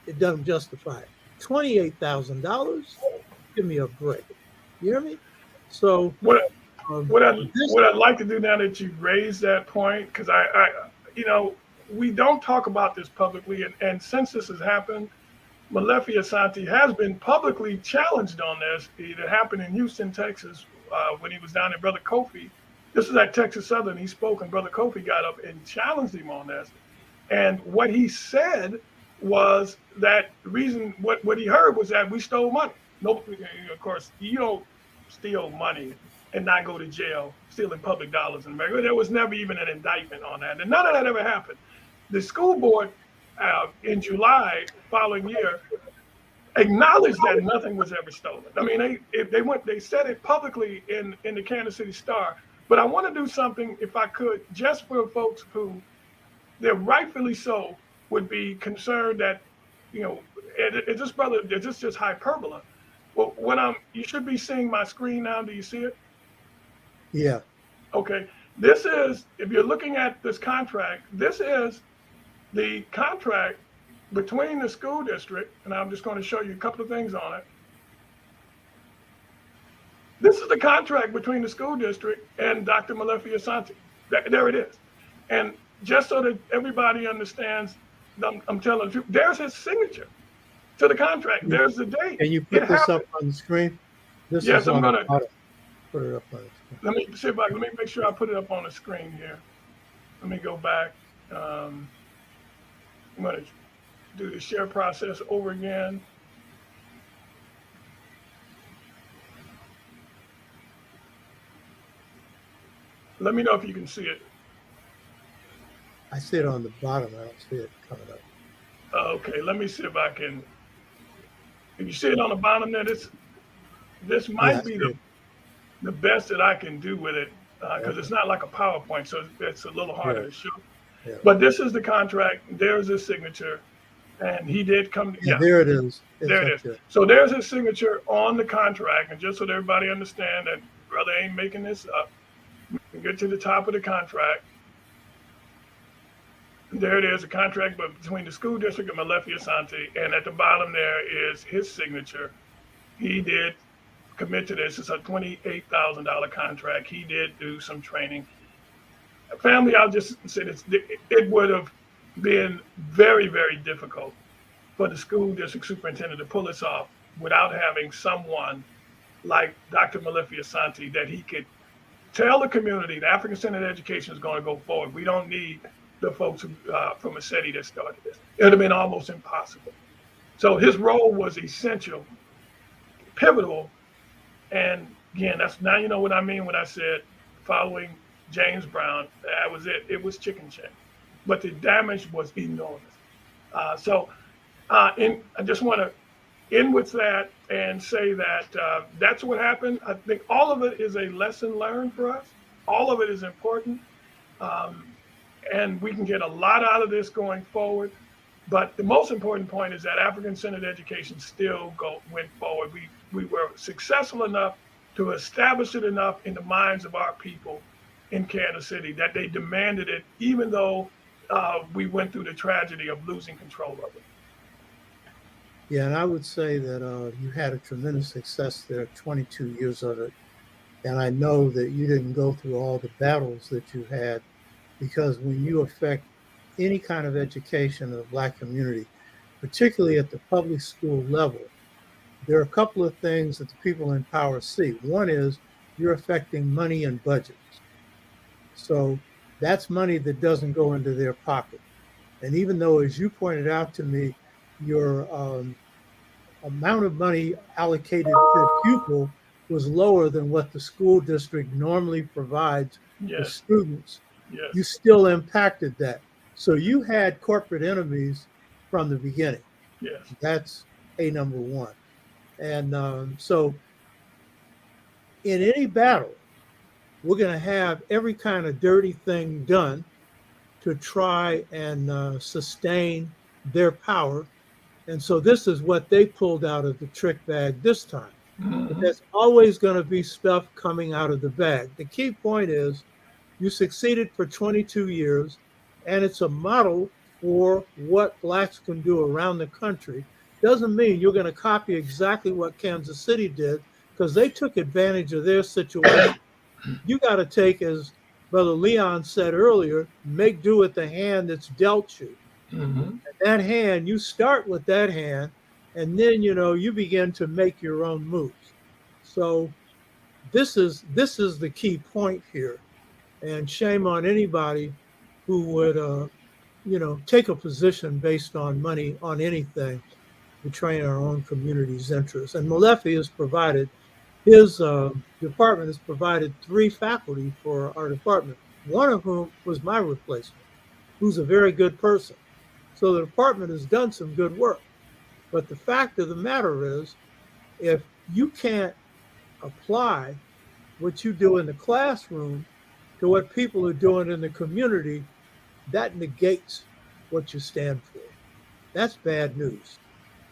It doesn't justify it. $28,000? Give me a break. You hear me? So what I'd like to do now that you've raised that point, because we don't talk about this publicly, and since this has happened, Molefi Asante has been publicly challenged on this. It happened in Houston, Texas, when he was down in Brother Kofi. This is at Texas Southern. He spoke, and Brother Kofi got up and challenged him on this. And what he said was that reason, what he heard was that we stole money. Nobody, of course, you don't steal money and not go to jail stealing public dollars in America. There was never even an indictment on that. And none of that ever happened. The school board in July following year acknowledged that nothing was ever stolen. I mean, they said it publicly in the Kansas City Star. But I want to do something, if I could, just for folks who, they're rightfully so, would be concerned that, is this just hyperbole? Well, you should be seeing my screen now. Do you see it? Yeah. Okay. This is, if you're looking at this contract, this is the contract between the school district, and I'm just going to show you a couple of things on it. This is the contract between the school district and Dr. Molefi Asante. There it is. And just so that everybody understands, I'm telling you, there's his signature to the contract. There's the date. Can you put this up on the screen? Yes, I'm going to put it up on the screen. Let me make sure I put it up on the screen here. Let me go back. I'm going to do the share process over again. Let me know if you can see it. I see it on the bottom. I don't see it coming up. Okay, let me see if I can. If you see it on the bottom there, this might be the best that I can do with it, because it's not like a PowerPoint, so it's a little harder to show. Yeah. But this is the contract. There's his signature, and he did come. Yeah, there it is. There it is. There. So there's his signature on the contract, and just so that everybody understand that brother ain't making this up. We get to the top of the contract. There it is, a contract but between the school district and Malefi Asante, and at the bottom there is his signature. He did commit to this. It's a $28,000 contract. He did do some training. Family, I'll just say this: it would have been very, very difficult for the school district superintendent to pull this off without having someone like Dr. Malefi Asante that he could tell the community that African Centered Education is going to go forward. We don't need the folks from a city that started this. It would have been almost impossible. So his role was essential, pivotal, and again, that's now you know what I mean when I said following James Brown. That was it. It was chicken shit, but the damage was enormous. I just want to end with that and say that that's what happened. I think all of it is a lesson learned for us. All of it is important. And we can get a lot out of this going forward. But the most important point is that African Centered Education still went forward. We were successful enough to establish it enough in the minds of our people in Kansas City that they demanded it, even though we went through the tragedy of losing control of it. Yeah, and I would say that you had a tremendous success there, 22 years of it. And I know that you didn't go through all the battles that you had, because when you affect any kind of education in the Black community, particularly at the public school level, there are a couple of things that the people in power see. One is you're affecting money and budgets. So that's money that doesn't go into their pocket. And even though, as you pointed out to me, your amount of money allocated per pupil was lower than what the school district normally provides for students, you still impacted that. So you had corporate enemies from the beginning. Yes. That's a number one. And so in any battle, we're going to have every kind of dirty thing done to try and sustain their power. And so this is what they pulled out of the trick bag this time. Mm-hmm. But there's always going to be stuff coming out of the bag. The key point is you succeeded for 22 years, and it's a model for what Blacks can do around the country. Doesn't mean you're going to copy exactly what Kansas City did, because they took advantage of their situation. You got to take, as Brother Leon said earlier, make do with the hand that's dealt you. Mm-hmm. And that hand, you start with that hand, and then you begin to make your own moves. So this is the key point here, and shame on anybody who would take a position based on money on anything, betraying our own community's interests. And Malefi has provided, his department has provided 3 faculty for our department, one of whom was my replacement, who's a very good person. So the department has done some good work. But the fact of the matter is, if you can't apply what you do in the classroom to what people are doing in the community, that negates what you stand for. That's bad news.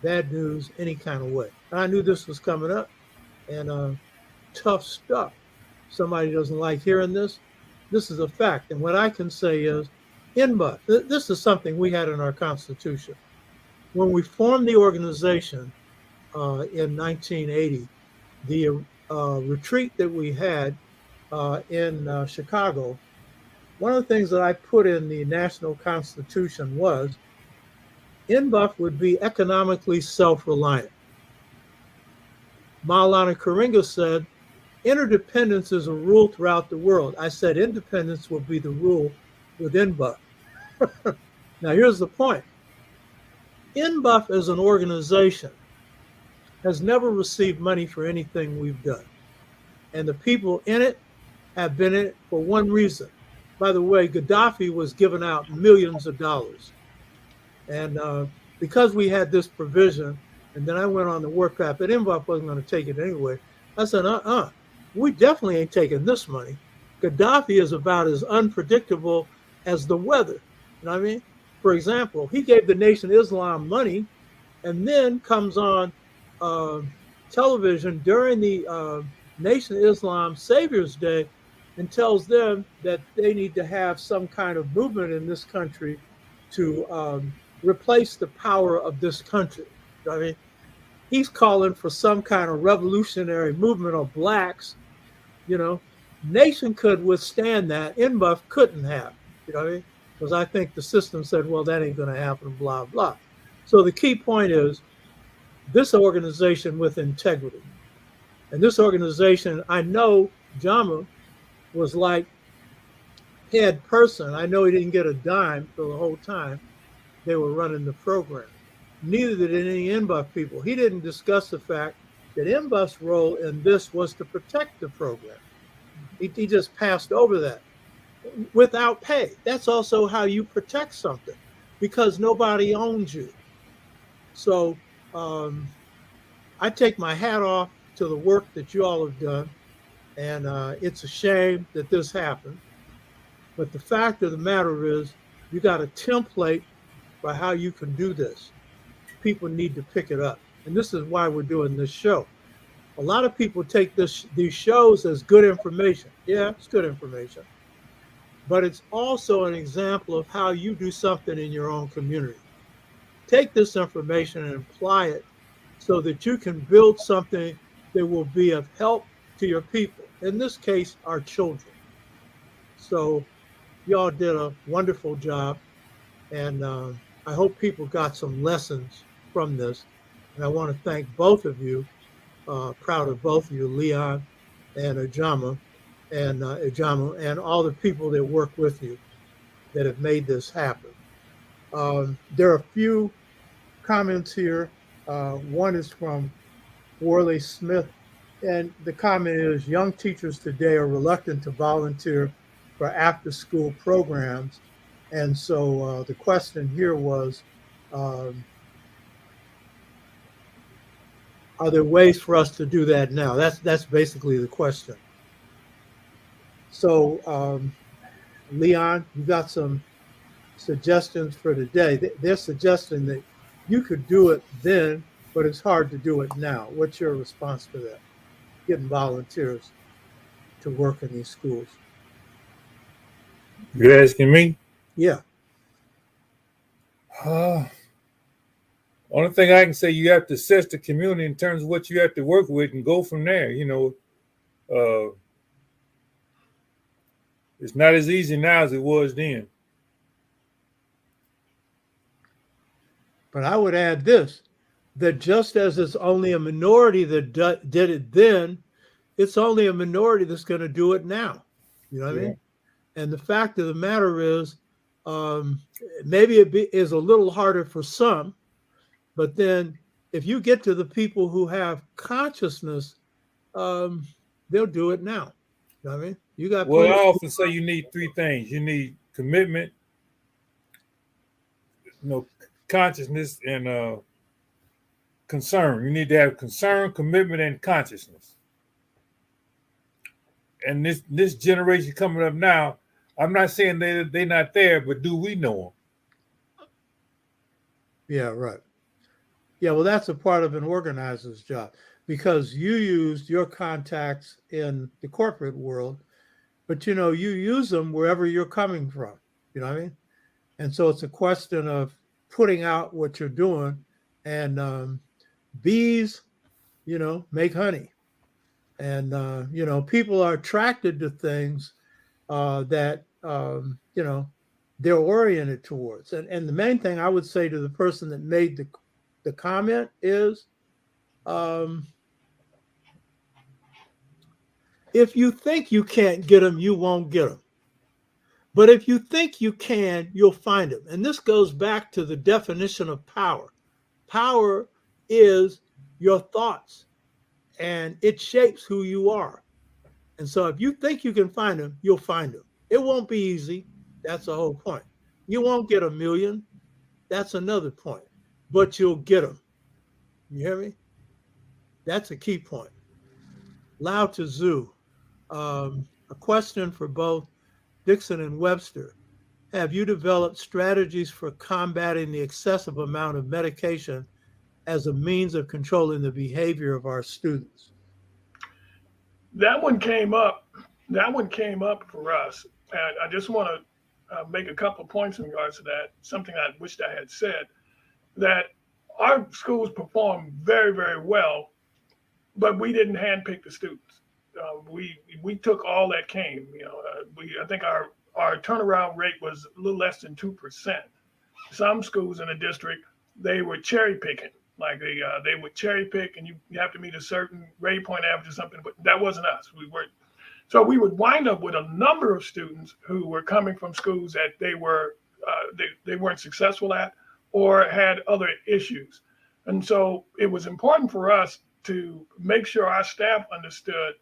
Bad news any kind of way. And I knew this was coming up, and tough stuff. Somebody doesn't like hearing this. This is a fact. And what I can say is, INBA, this is something we had in our Constitution. When we formed the organization in 1980, the retreat that we had in Chicago, one of the things that I put in the National Constitution was INBUF would be economically self-reliant. Maulana Karinga said, interdependence is a rule throughout the world. I said independence will be the rule with INBUF. Now here's the point. INBUF as an organization has never received money for anything we've done. And the people in it have been in it for one reason. By the way, Gaddafi was giving out millions of dollars. And because we had this provision, and then I went on the Warcraft, but INBUF wasn't going to take it anyway. I said, we definitely ain't taking this money. Gaddafi is about as unpredictable as the weather. You know what I mean? For example, he gave the Nation of Islam money and then comes on television during the Nation of Islam Savior's Day and tells them that they need to have some kind of movement in this country to replace the power of this country. I mean, he's calling for some kind of revolutionary movement of blacks. You know, nation could withstand that. NBUF couldn't have. You know what I mean? Because I think the system said, well, that ain't going to happen, blah, blah. So the key point is this organization with integrity. And this organization, I know Ajamu was like head person. I know he didn't get a dime for the whole time they were running the program. Neither did any NBUF people. He didn't discuss the fact that NBUF's role in this was to protect the program. He just passed over that without pay. That's also how you protect something, because nobody owns you. So I take my hat off to the work that you all have done. And it's a shame that this happened. But the fact of the matter is, you got a template for how you can do this. People need to pick it up. And this is why we're doing this show. A lot of people take these shows as good information. Yeah, it's good information. But it's also an example of how you do something in your own community. Take this information and apply it so that you can build something that will be of help to your people. In this case, our children. So y'all did a wonderful job. And I hope people got some lessons from this. And I want to thank both of you. Proud of both of you, Leon and Ajamu, and all the people that work with you that have made this happen. There are a few comments here. One is from Worley Smith, and the comment is, young teachers today are reluctant to volunteer for after-school programs. And so the question here was, are there ways for us to do that now? That's basically the question. So, Leon, you got some suggestions for today. They're suggesting that you could do it then, but it's hard to do it now. What's your response to that? Getting volunteers to work in these schools. You're asking me? Yeah. Only thing I can say, you have to assess the community in terms of what you have to work with and go from there. You know, it's not as easy now as it was then. But I would add this, that just as it's only a minority that did it then, it's only a minority that's going to do it now. You know what I mean? And the fact of the matter is, maybe it is a little harder for some, but then if you get to the people who have consciousness, they'll do it now. You know what I mean? You got. Well, I often say you need three things. You need commitment, consciousness, and concern. You need to have concern, commitment, and consciousness. And this generation coming up now, I'm not saying they're not there, but do we know them? Yeah, right. Yeah, well, that's a part of an organizer's job, because you used your contacts in the corporate world, but you use them wherever you're coming from. You know what I mean? And so it's a question of putting out what you're doing, and bees, make honey. And, people are attracted to things that, they're oriented towards. And the main thing I would say to the person that made the comment is, if you think you can't get them, you won't get them. But if you think you can, you'll find them. And this goes back to the definition of power. Power is your thoughts, and it shapes who you are. And so if you think you can find them, you'll find them. It won't be easy. That's the whole point. You won't get 1 million. That's another point. But you'll get them. You hear me? That's a key point. Lao Tzu, a question for both Dixon and Webster. Have you developed strategies for combating the excessive amount of medication as a means of controlling the behavior of our students? That one came up for us. And I just want to make a couple of points in regards to that, something I wished I had said, that our schools performed very, very well, but we didn't handpick the students. We took all that came. I think our turnaround rate was a little less than 2%. Some schools in the district, they were cherry picking. Like they would cherry pick, and you have to meet a certain grade point average or something. But that wasn't us. So we would wind up with a number of students who were coming from schools that they weren't successful at or had other issues. And so it was important for us to make sure our staff understood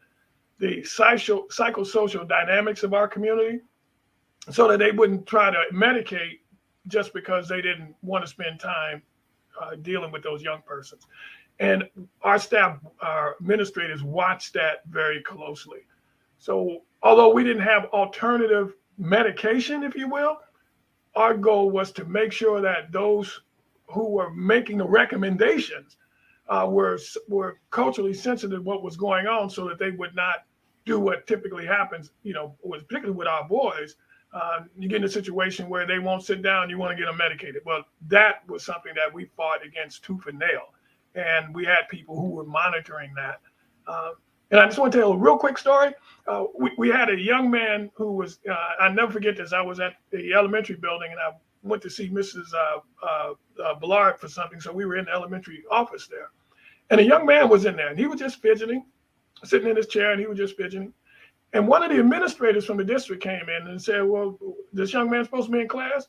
the psychosocial dynamics of our community so that they wouldn't try to medicate just because they didn't want to spend time dealing with those young persons. And our staff, our administrators watched that very closely. So although we didn't have alternative medication, if you will, our goal was to make sure that those who were making the recommendations were culturally sensitive to what was going on so that they would not do what typically happens, particularly with our boys. You get in a situation where they won't sit down, you want to get them medicated. Well, that was something that we fought against tooth and nail. And we had people who were monitoring that. And I just want to tell a real quick story. We had a young man who was, I'll never forget this. I was at the elementary building and I went to see Mrs. Ballard for something. So we were in the elementary office there. And a young man was in there and he was just fidgeting, sitting in his chair, and he was just fidgeting. And one of the administrators from the district came in and said, well, this young man's supposed to be in class?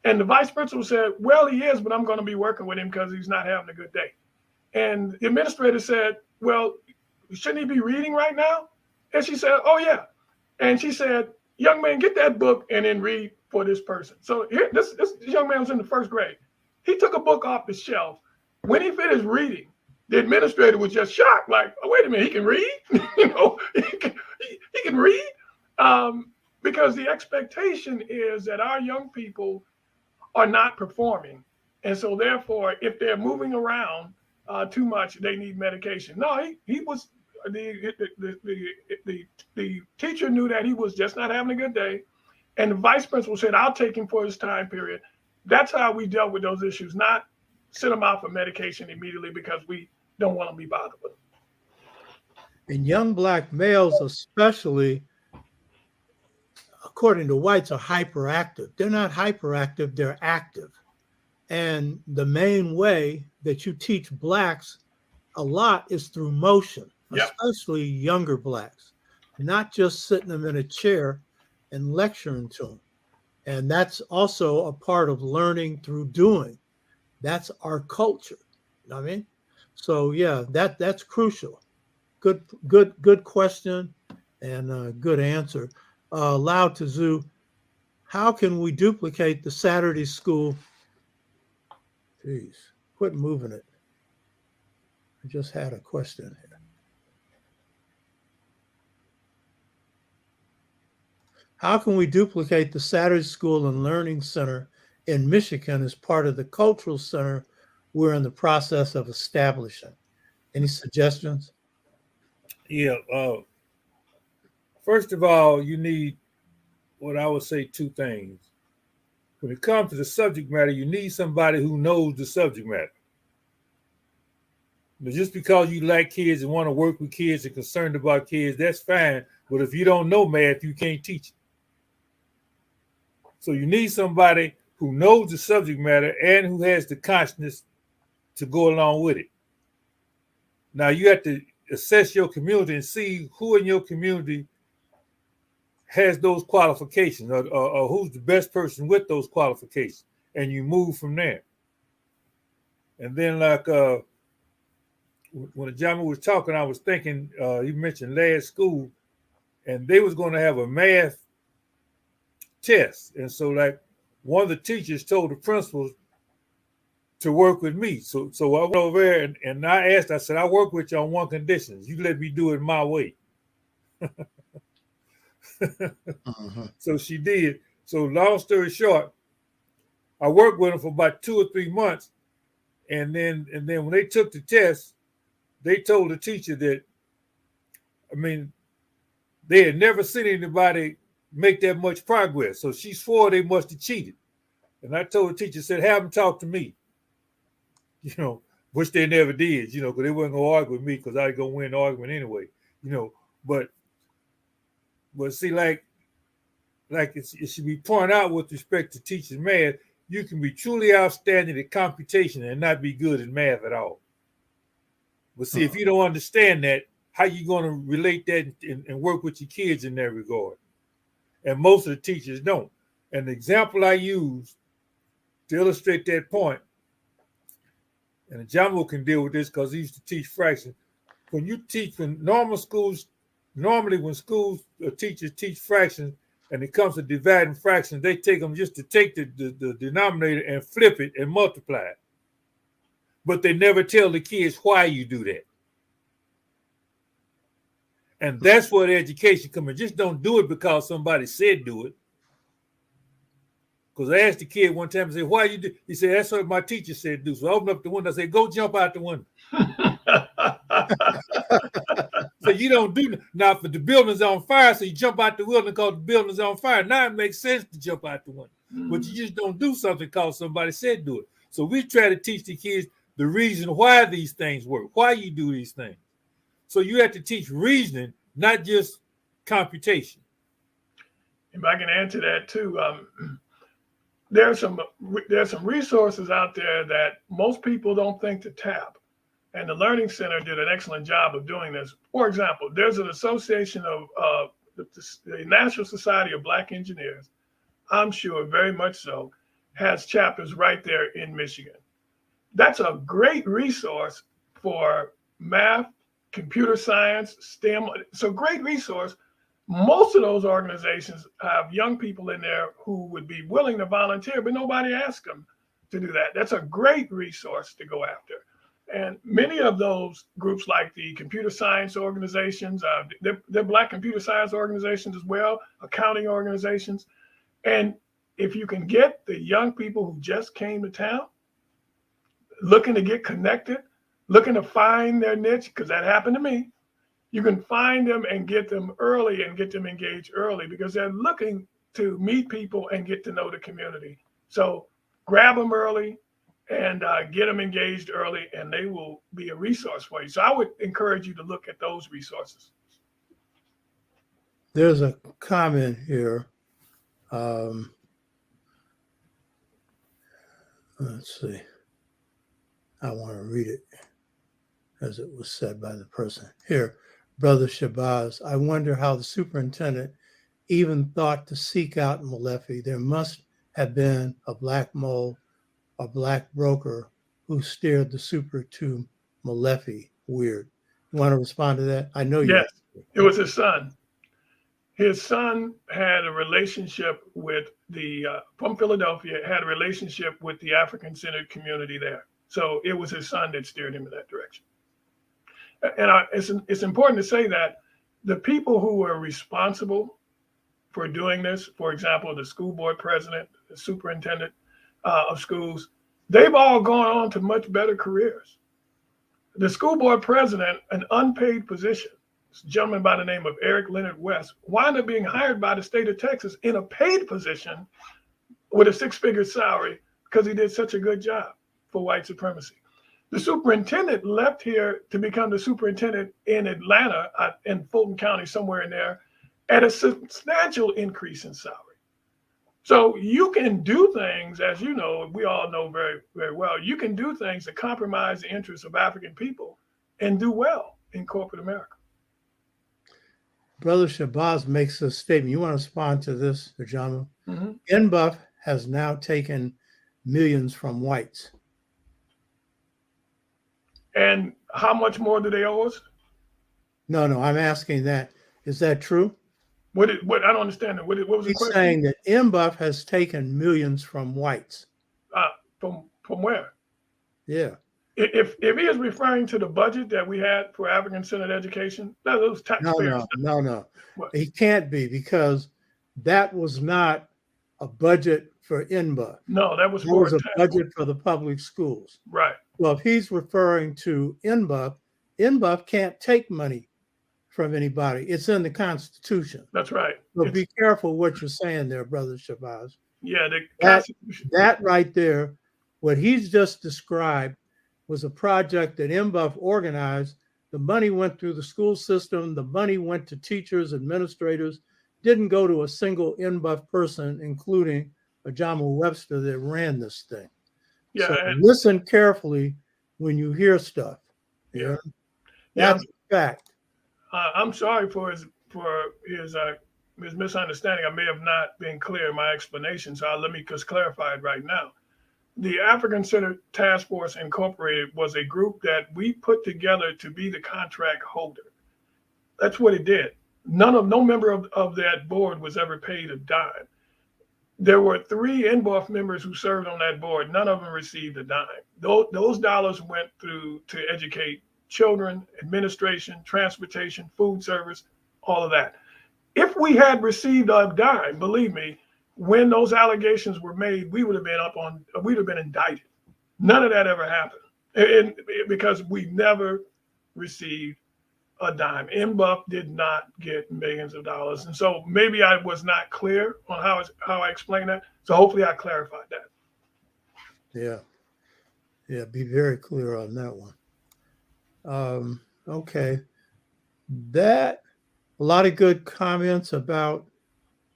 And the vice principal said, well, he is, but I'm going to be working with him because he's not having a good day. And the administrator said, well, shouldn't he be reading right now? And she said, oh, yeah. And she said, young man, get that book and then read for this person. So here, this young man was in the first grade. He took a book off the shelf. When he finished reading, the administrator was just shocked, like, oh, wait a minute, he can read? He can read? Because the expectation is that our young people are not performing. And so therefore, if they're moving around too much, they need medication. No, he was, the teacher knew that he was just not having a good day. And the vice principal said, I'll take him for his time period. That's how we dealt with those issues, not send them out for medication immediately because we don't want to be bothered with them. And young Black males especially, according to whites, are hyperactive. They're not hyperactive, they're active. And the main way that you teach Blacks a lot is through motion, especially younger Blacks, not just sitting them in a chair and lecturing to them. And that's also a part of learning through doing. That's our culture. You know what I mean? So yeah, that's crucial. Good question and good answer. Loud to Zoo, how can we duplicate the Saturday school? Jeez, quit moving it. I just had a question here. How can we duplicate the Saturday School and Learning Center in Michigan as part of the cultural center we're in the process of establishing? Any suggestions? Yeah. First of all, you need what I would say two things. When it comes to the subject matter, you need somebody who knows the subject matter. But just because you like kids and want to work with kids and concerned about kids, that's fine. But if you don't know math, you can't teach it. So you need somebody who knows the subject matter and who has the consciousness to go along with it. Now you have to assess your community and see who in your community has those qualifications or who's the best person with those qualifications, and you move from there. And then like when Ajamu was talking, I was thinking, he mentioned last school, and they was going to have a math test. And so like one of the teachers told the principals to work with me. So I went over there and I said, I work with you on one condition. You let me do it my way. So she did. So long story short, I worked with them for about 2 or 3 months. And then when they took the test, they told the teacher that, I mean, they had never seen anybody make that much progress. So she swore they must have cheated. And I told the teacher, said, have them talk to me. Which they never did, because they wasn't going to argue with me because I was going to win the argument anyway, But see, like it should be pointed out with respect to teaching math, you can be truly outstanding at computation and not be good at math at all. But see, if you don't understand that, how you going to relate that and work with your kids in that regard? And most of the teachers don't. And the example I use to illustrate that point, and Ajamu can deal with this because he used to teach fractions. When you teach in normal schools, normally when schools or teachers teach fractions and it comes to dividing fractions, they take them just to take the denominator and flip it and multiply it. But they never tell the kids why you do that. And that's where the education comes in. Just don't do it because somebody said do it. Because I asked the kid one time, I said, why you do? He said, that's what my teacher said do. So I opened up the window, I said, go jump out the window. So you don't do now if the building's on fire, so you jump out the window because the building's on fire. Now it makes sense to jump out the window. But you just don't do something because somebody said do it. So we try to teach the kids the reason why these things work, why you do these things. So you have to teach reasoning, not just computation. If I can answer that too, there's some resources out there that most people don't think to tap. And the Learning Center did an excellent job of doing this. For example, there's an association of the National Society of Black Engineers, I'm sure very much so, has chapters right there in Michigan. That's a great resource for math, computer science, STEM. It's a great resource. Most of those organizations have young people in there who would be willing to volunteer, but nobody asked them to do that. That's a great resource to go after. And many of those groups, like the computer science organizations, they're Black computer science organizations as well, accounting organizations. And if you can get the young people who just came to town, looking to get connected, looking to find their niche, because that happened to me, you can find them and get them early and get them engaged early because they're looking to meet people and get to know the community. So grab them early and get them engaged early, and they will be a resource for you. So I would encourage you to look at those resources. There's a comment here. Let's see. I want to read it as it was said by the person here. Brother Shabazz, I wonder how the superintendent even thought to seek out Malefi. There must have been a black mole, a black broker who steered the super to Malefi. Weird. You want to respond to that? I know you. Yes, it was his son. His son had a relationship with from Philadelphia, had a relationship with the Afrikan Centered community there. So it was his son that steered him in that direction. And it's important to say that the people who were responsible for doing this, for example, the school board president, the superintendent of schools, they've all gone on to much better careers. The school board president, an unpaid position, a gentleman by the name of Eric Leonard West, wound up being hired by the state of Texas in a paid position with a six-figure salary because he did such a good job for white supremacy. The superintendent left here to become the superintendent in Atlanta, in Fulton County, somewhere in there, at a substantial increase in salary. So you can do things, as you know, we all know very, very well, you can do things that compromise the interests of African people and do well in corporate America. Brother Shabazz makes a statement. You want to respond to this, Ajamu? Mm-hmm. NBUF has now taken millions from whites. And how much more do they owe us? No, I'm asking that. Is that true? What I don't understand that. What was the He's question? saying that NBUF has taken millions from whites. From where? Yeah. If he is referring to the budget that we had for Afrikan Centered Education, that was taxpayers. No. What? He can't be, because that was not a budget for NBUF. No, that was It for was a budget for the public schools. Right. Well, if he's referring to NBUF, NBUF can't take money from anybody. It's in the Constitution. That's right. So be careful what you're saying there, Brother Shabazz. Yeah, the That, Constitution. that right there, what he's just described was a project that MBUF organized. The money went through the school system. The money went to teachers, administrators, didn't go to a single MBUF person, including Ajamu Webster that ran this thing. Yeah, So listen carefully when you hear stuff. Yeah. That's a fact. I'm sorry for his misunderstanding. I may have not been clear in my explanation, so let me just clarify it right now. The Afrikan Centered Task Force Incorporated was a group that we put together to be the contract holder. That's what it did. No member of that board was ever paid a dime. There were 3 NBOF members who served on that board. None of them received a dime. Those dollars went through to educate children, administration, transportation, food service, all of that. If we had received a dime, believe me, when those allegations were made, we'd have been indicted. None of that ever happened, because we never received a dime. MBUF did not get millions of dollars. And so maybe I was not clear on how I explained that. So hopefully I clarified that. Yeah, be very clear on that one. Okay. A lot of good comments about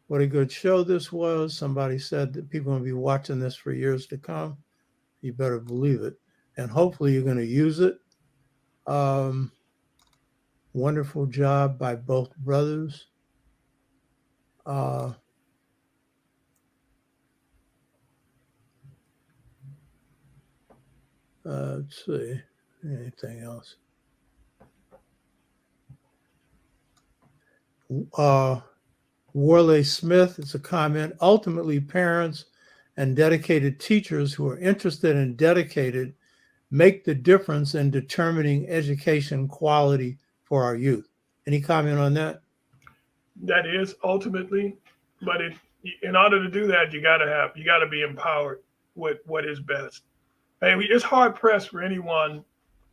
what a good show this was. Somebody said that people are going to be watching this for years to come. You better believe it. And hopefully you're going to use it. Wonderful job by both brothers. Let's see. Anything else? Worley Smith, it's a comment. Ultimately, parents and dedicated teachers who are interested and dedicated make the difference in determining education quality for our youth. Any comment on that? That is ultimately, but in order to do that, you got to be empowered with what is best. And it's hard pressed for anyone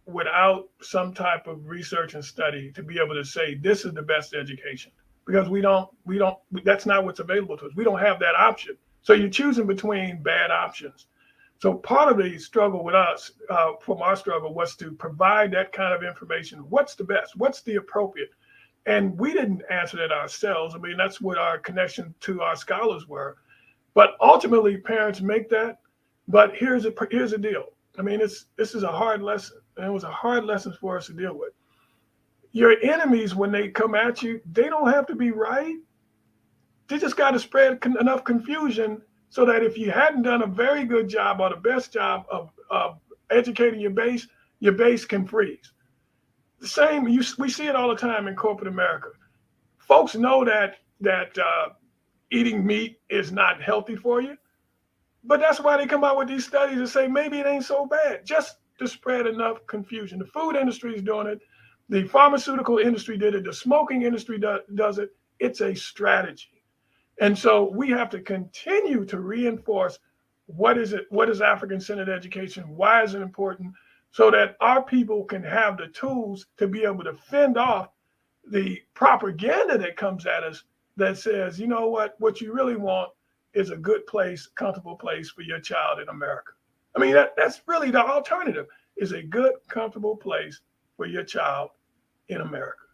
without some type of research and study to be able to say this is the best education, because that's not what's available to us. We don't have that option. So you're choosing between bad options. So part of the struggle with us, from our struggle, was to provide that kind of information. What's the best? What's the appropriate? And we didn't answer that ourselves. I mean, that's what our connection to our scholars were. But ultimately, parents make that. But here's a deal. I mean, this is a hard lesson. And it was a hard lesson for us to deal with. Your enemies, when they come at you, they don't have to be right. They just got to spread enough confusion so that if you hadn't done a very good job or the best job of educating your base can freeze. The same, we see it all the time in corporate America. Folks know that eating meat is not healthy for you, but that's why they come out with these studies and say maybe it ain't so bad, just to spread enough confusion. The food industry is doing it. The pharmaceutical industry did it. The smoking industry does it. It's a strategy. And so we have to continue to reinforce what is Afrikan Centered Education? Why is it important? So that our people can have the tools to be able to fend off the propaganda that comes at us that says, you know what you really want is a good place, comfortable place for your child in America. I mean, that's really the alternative, is a good, comfortable place for your child in America.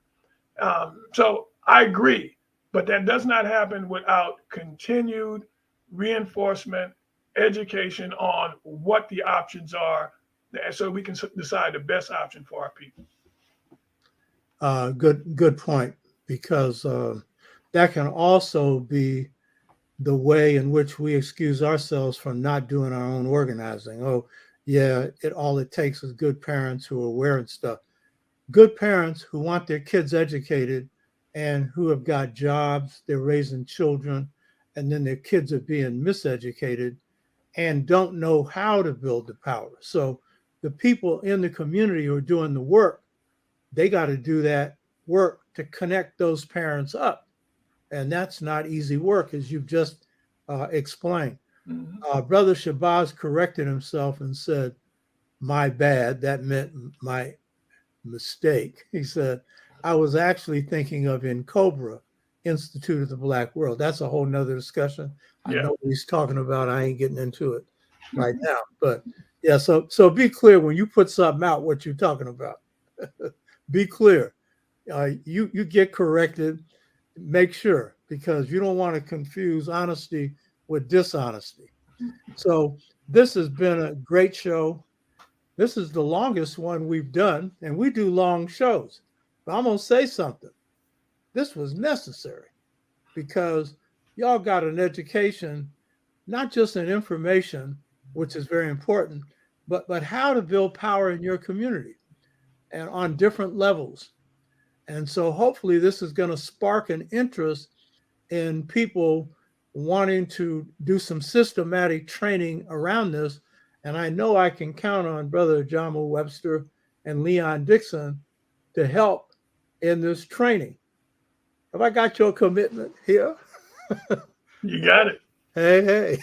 So I agree, but that does not happen without continued reinforcement, education on what the options are, so we can decide the best option for our people. Good point, because that can also be the way in which we excuse ourselves from not doing our own organizing. Oh, yeah, all it takes is good parents who are aware and stuff. Good parents who want their kids educated and who have got jobs, they're raising children, and then their kids are being miseducated and don't know how to build the power. So the people in the community who are doing the work, they got to do that work to connect those parents up. And that's not easy work, as you've just explained. Mm-hmm. Brother Shabazz corrected himself and said, my bad. That meant my mistake. He said, I was actually thinking of in Cobra, Institute of the Black World. That's a whole nother discussion. I Yeah. know what he's talking about. I ain't getting into it right now. But yeah, so be clear when you put something out what you're talking about. Be clear. You get corrected. Make sure, because you don't want to confuse honesty with dishonesty. So this has been a great show. This is the longest one we've done, and we do long shows. But I'm going to say something. This was necessary because y'all got an education, not just in information, which is very important, but how to build power in your community and on different levels. And so hopefully this is going to spark an interest in people wanting to do some systematic training around this. And I know I can count on Brother Ajamu Webster and Leon Dixon to help in this training. Have I got your commitment here? You got it. Hey.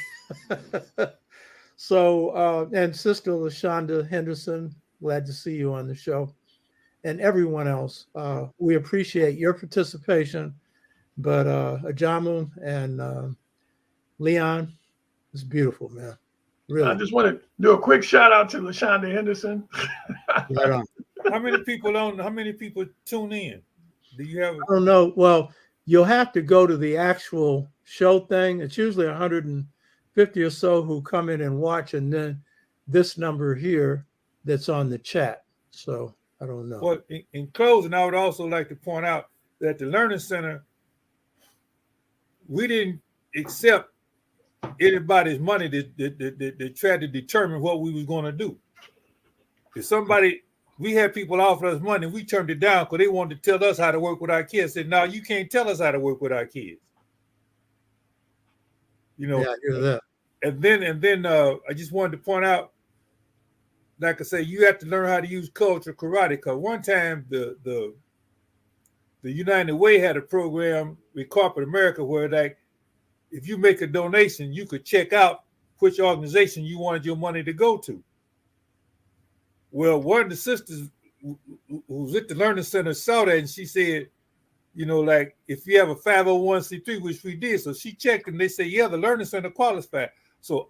So, and Sister LaShonda Henderson, glad to see you on the show. And everyone else, we appreciate your participation. But Ajamu and Leon, it's beautiful, man. Really. I just want to do a quick shout out to LaShonda Henderson. Right on. How many people tune in? Do you have? I don't know. Well, you'll have to go to the actual show thing. It's usually 150 or so who come in and watch, and then this number here that's on the chat. So I don't know. Well, in closing, I would also like to point out that the Learning Center, we didn't accept anybody's money that tried to determine what we was going to do. If somebody, we had people offer us money, we turned it down because they wanted to tell us how to work with our kids. Said, no, you can't tell us how to work with our kids. You know, Yeah, I hear that. and then I just wanted to point out, like I say, you have to learn how to use culture karate. Because one time the United Way had a program with corporate America where, like, if you make a donation, you could check out which organization you wanted your money to go to. Well, one of the sisters who was at the Learning Center saw that, and she said, you know, like, if you have a 501c3, which we did, so she checked, and they said, yeah, the Learning Center qualified. So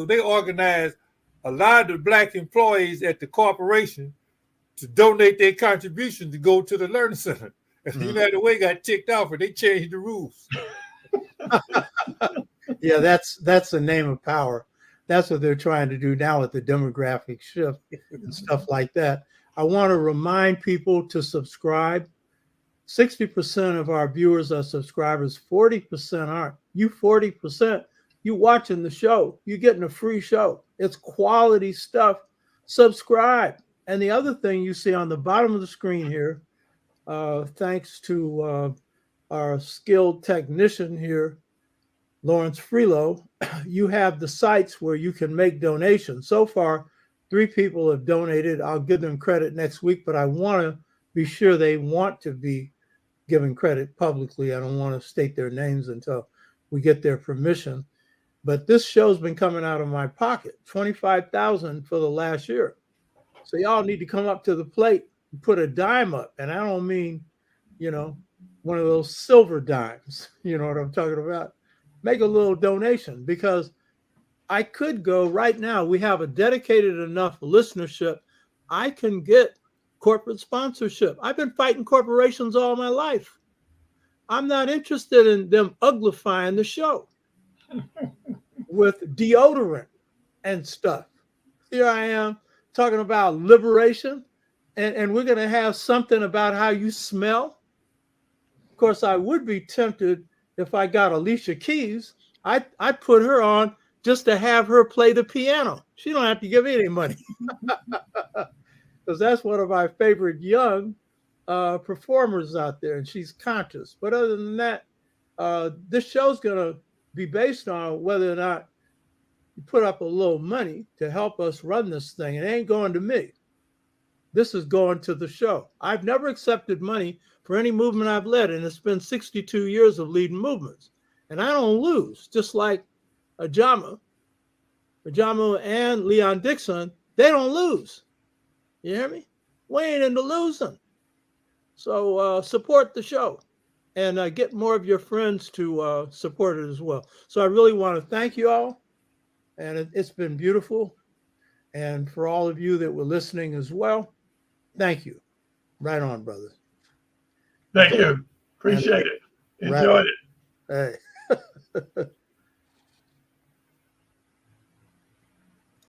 they organized a lot of the Black employees at the corporation to donate their contribution to go to the Learning Center. And the United Way got ticked off, and they changed the rules. Yeah, that's the name of power. That's what they're trying to do now with the demographic shift and stuff like that. I want to remind people to subscribe. 60% of our viewers are subscribers, 40% aren't. You 40%, you watching the show, you're getting a free show. It's quality stuff. Subscribe. And the other thing you see on the bottom of the screen here, thanks to our skilled technician here, Lawrence Freelo, you have the sites where you can make donations. So far, 3 people have donated. I'll give them credit next week, but I want to be sure they want to be given credit publicly. I don't want to state their names until we get their permission. But this show's been coming out of my pocket, $25,000 for the last year. So y'all need to come up to the plate and put a dime up. And I don't mean, you know, one of those silver dimes. You know what I'm talking about? Make a little donation, because I could go right now. We have a dedicated enough listenership. I can get corporate sponsorship. I've been fighting corporations all my life. I'm not interested in them uglifying the show with deodorant and stuff. Here I am talking about liberation, and we're going to have something about how you smell. Of course, I would be tempted if I got Alicia Keys. I put her on just to have her play the piano. She don't have to give me any money, because that's one of my favorite young performers out there, and she's conscious. But other than that, this show's going to be based on whether or not you put up a little money to help us run this thing. It ain't going to me. This is going to the show. I've never accepted money for any movement I've led, and it's been 62 years of leading movements. And I don't lose, just like Ajamu and Leon Dixon, they don't lose. You hear me? We ain't into losing. So support the show and get more of your friends to support it as well. So I really want to thank you all. And it's been beautiful. And for all of you that were listening as well, thank you. Right on, brother. Thank you. Appreciate it. Enjoyed it. Hey.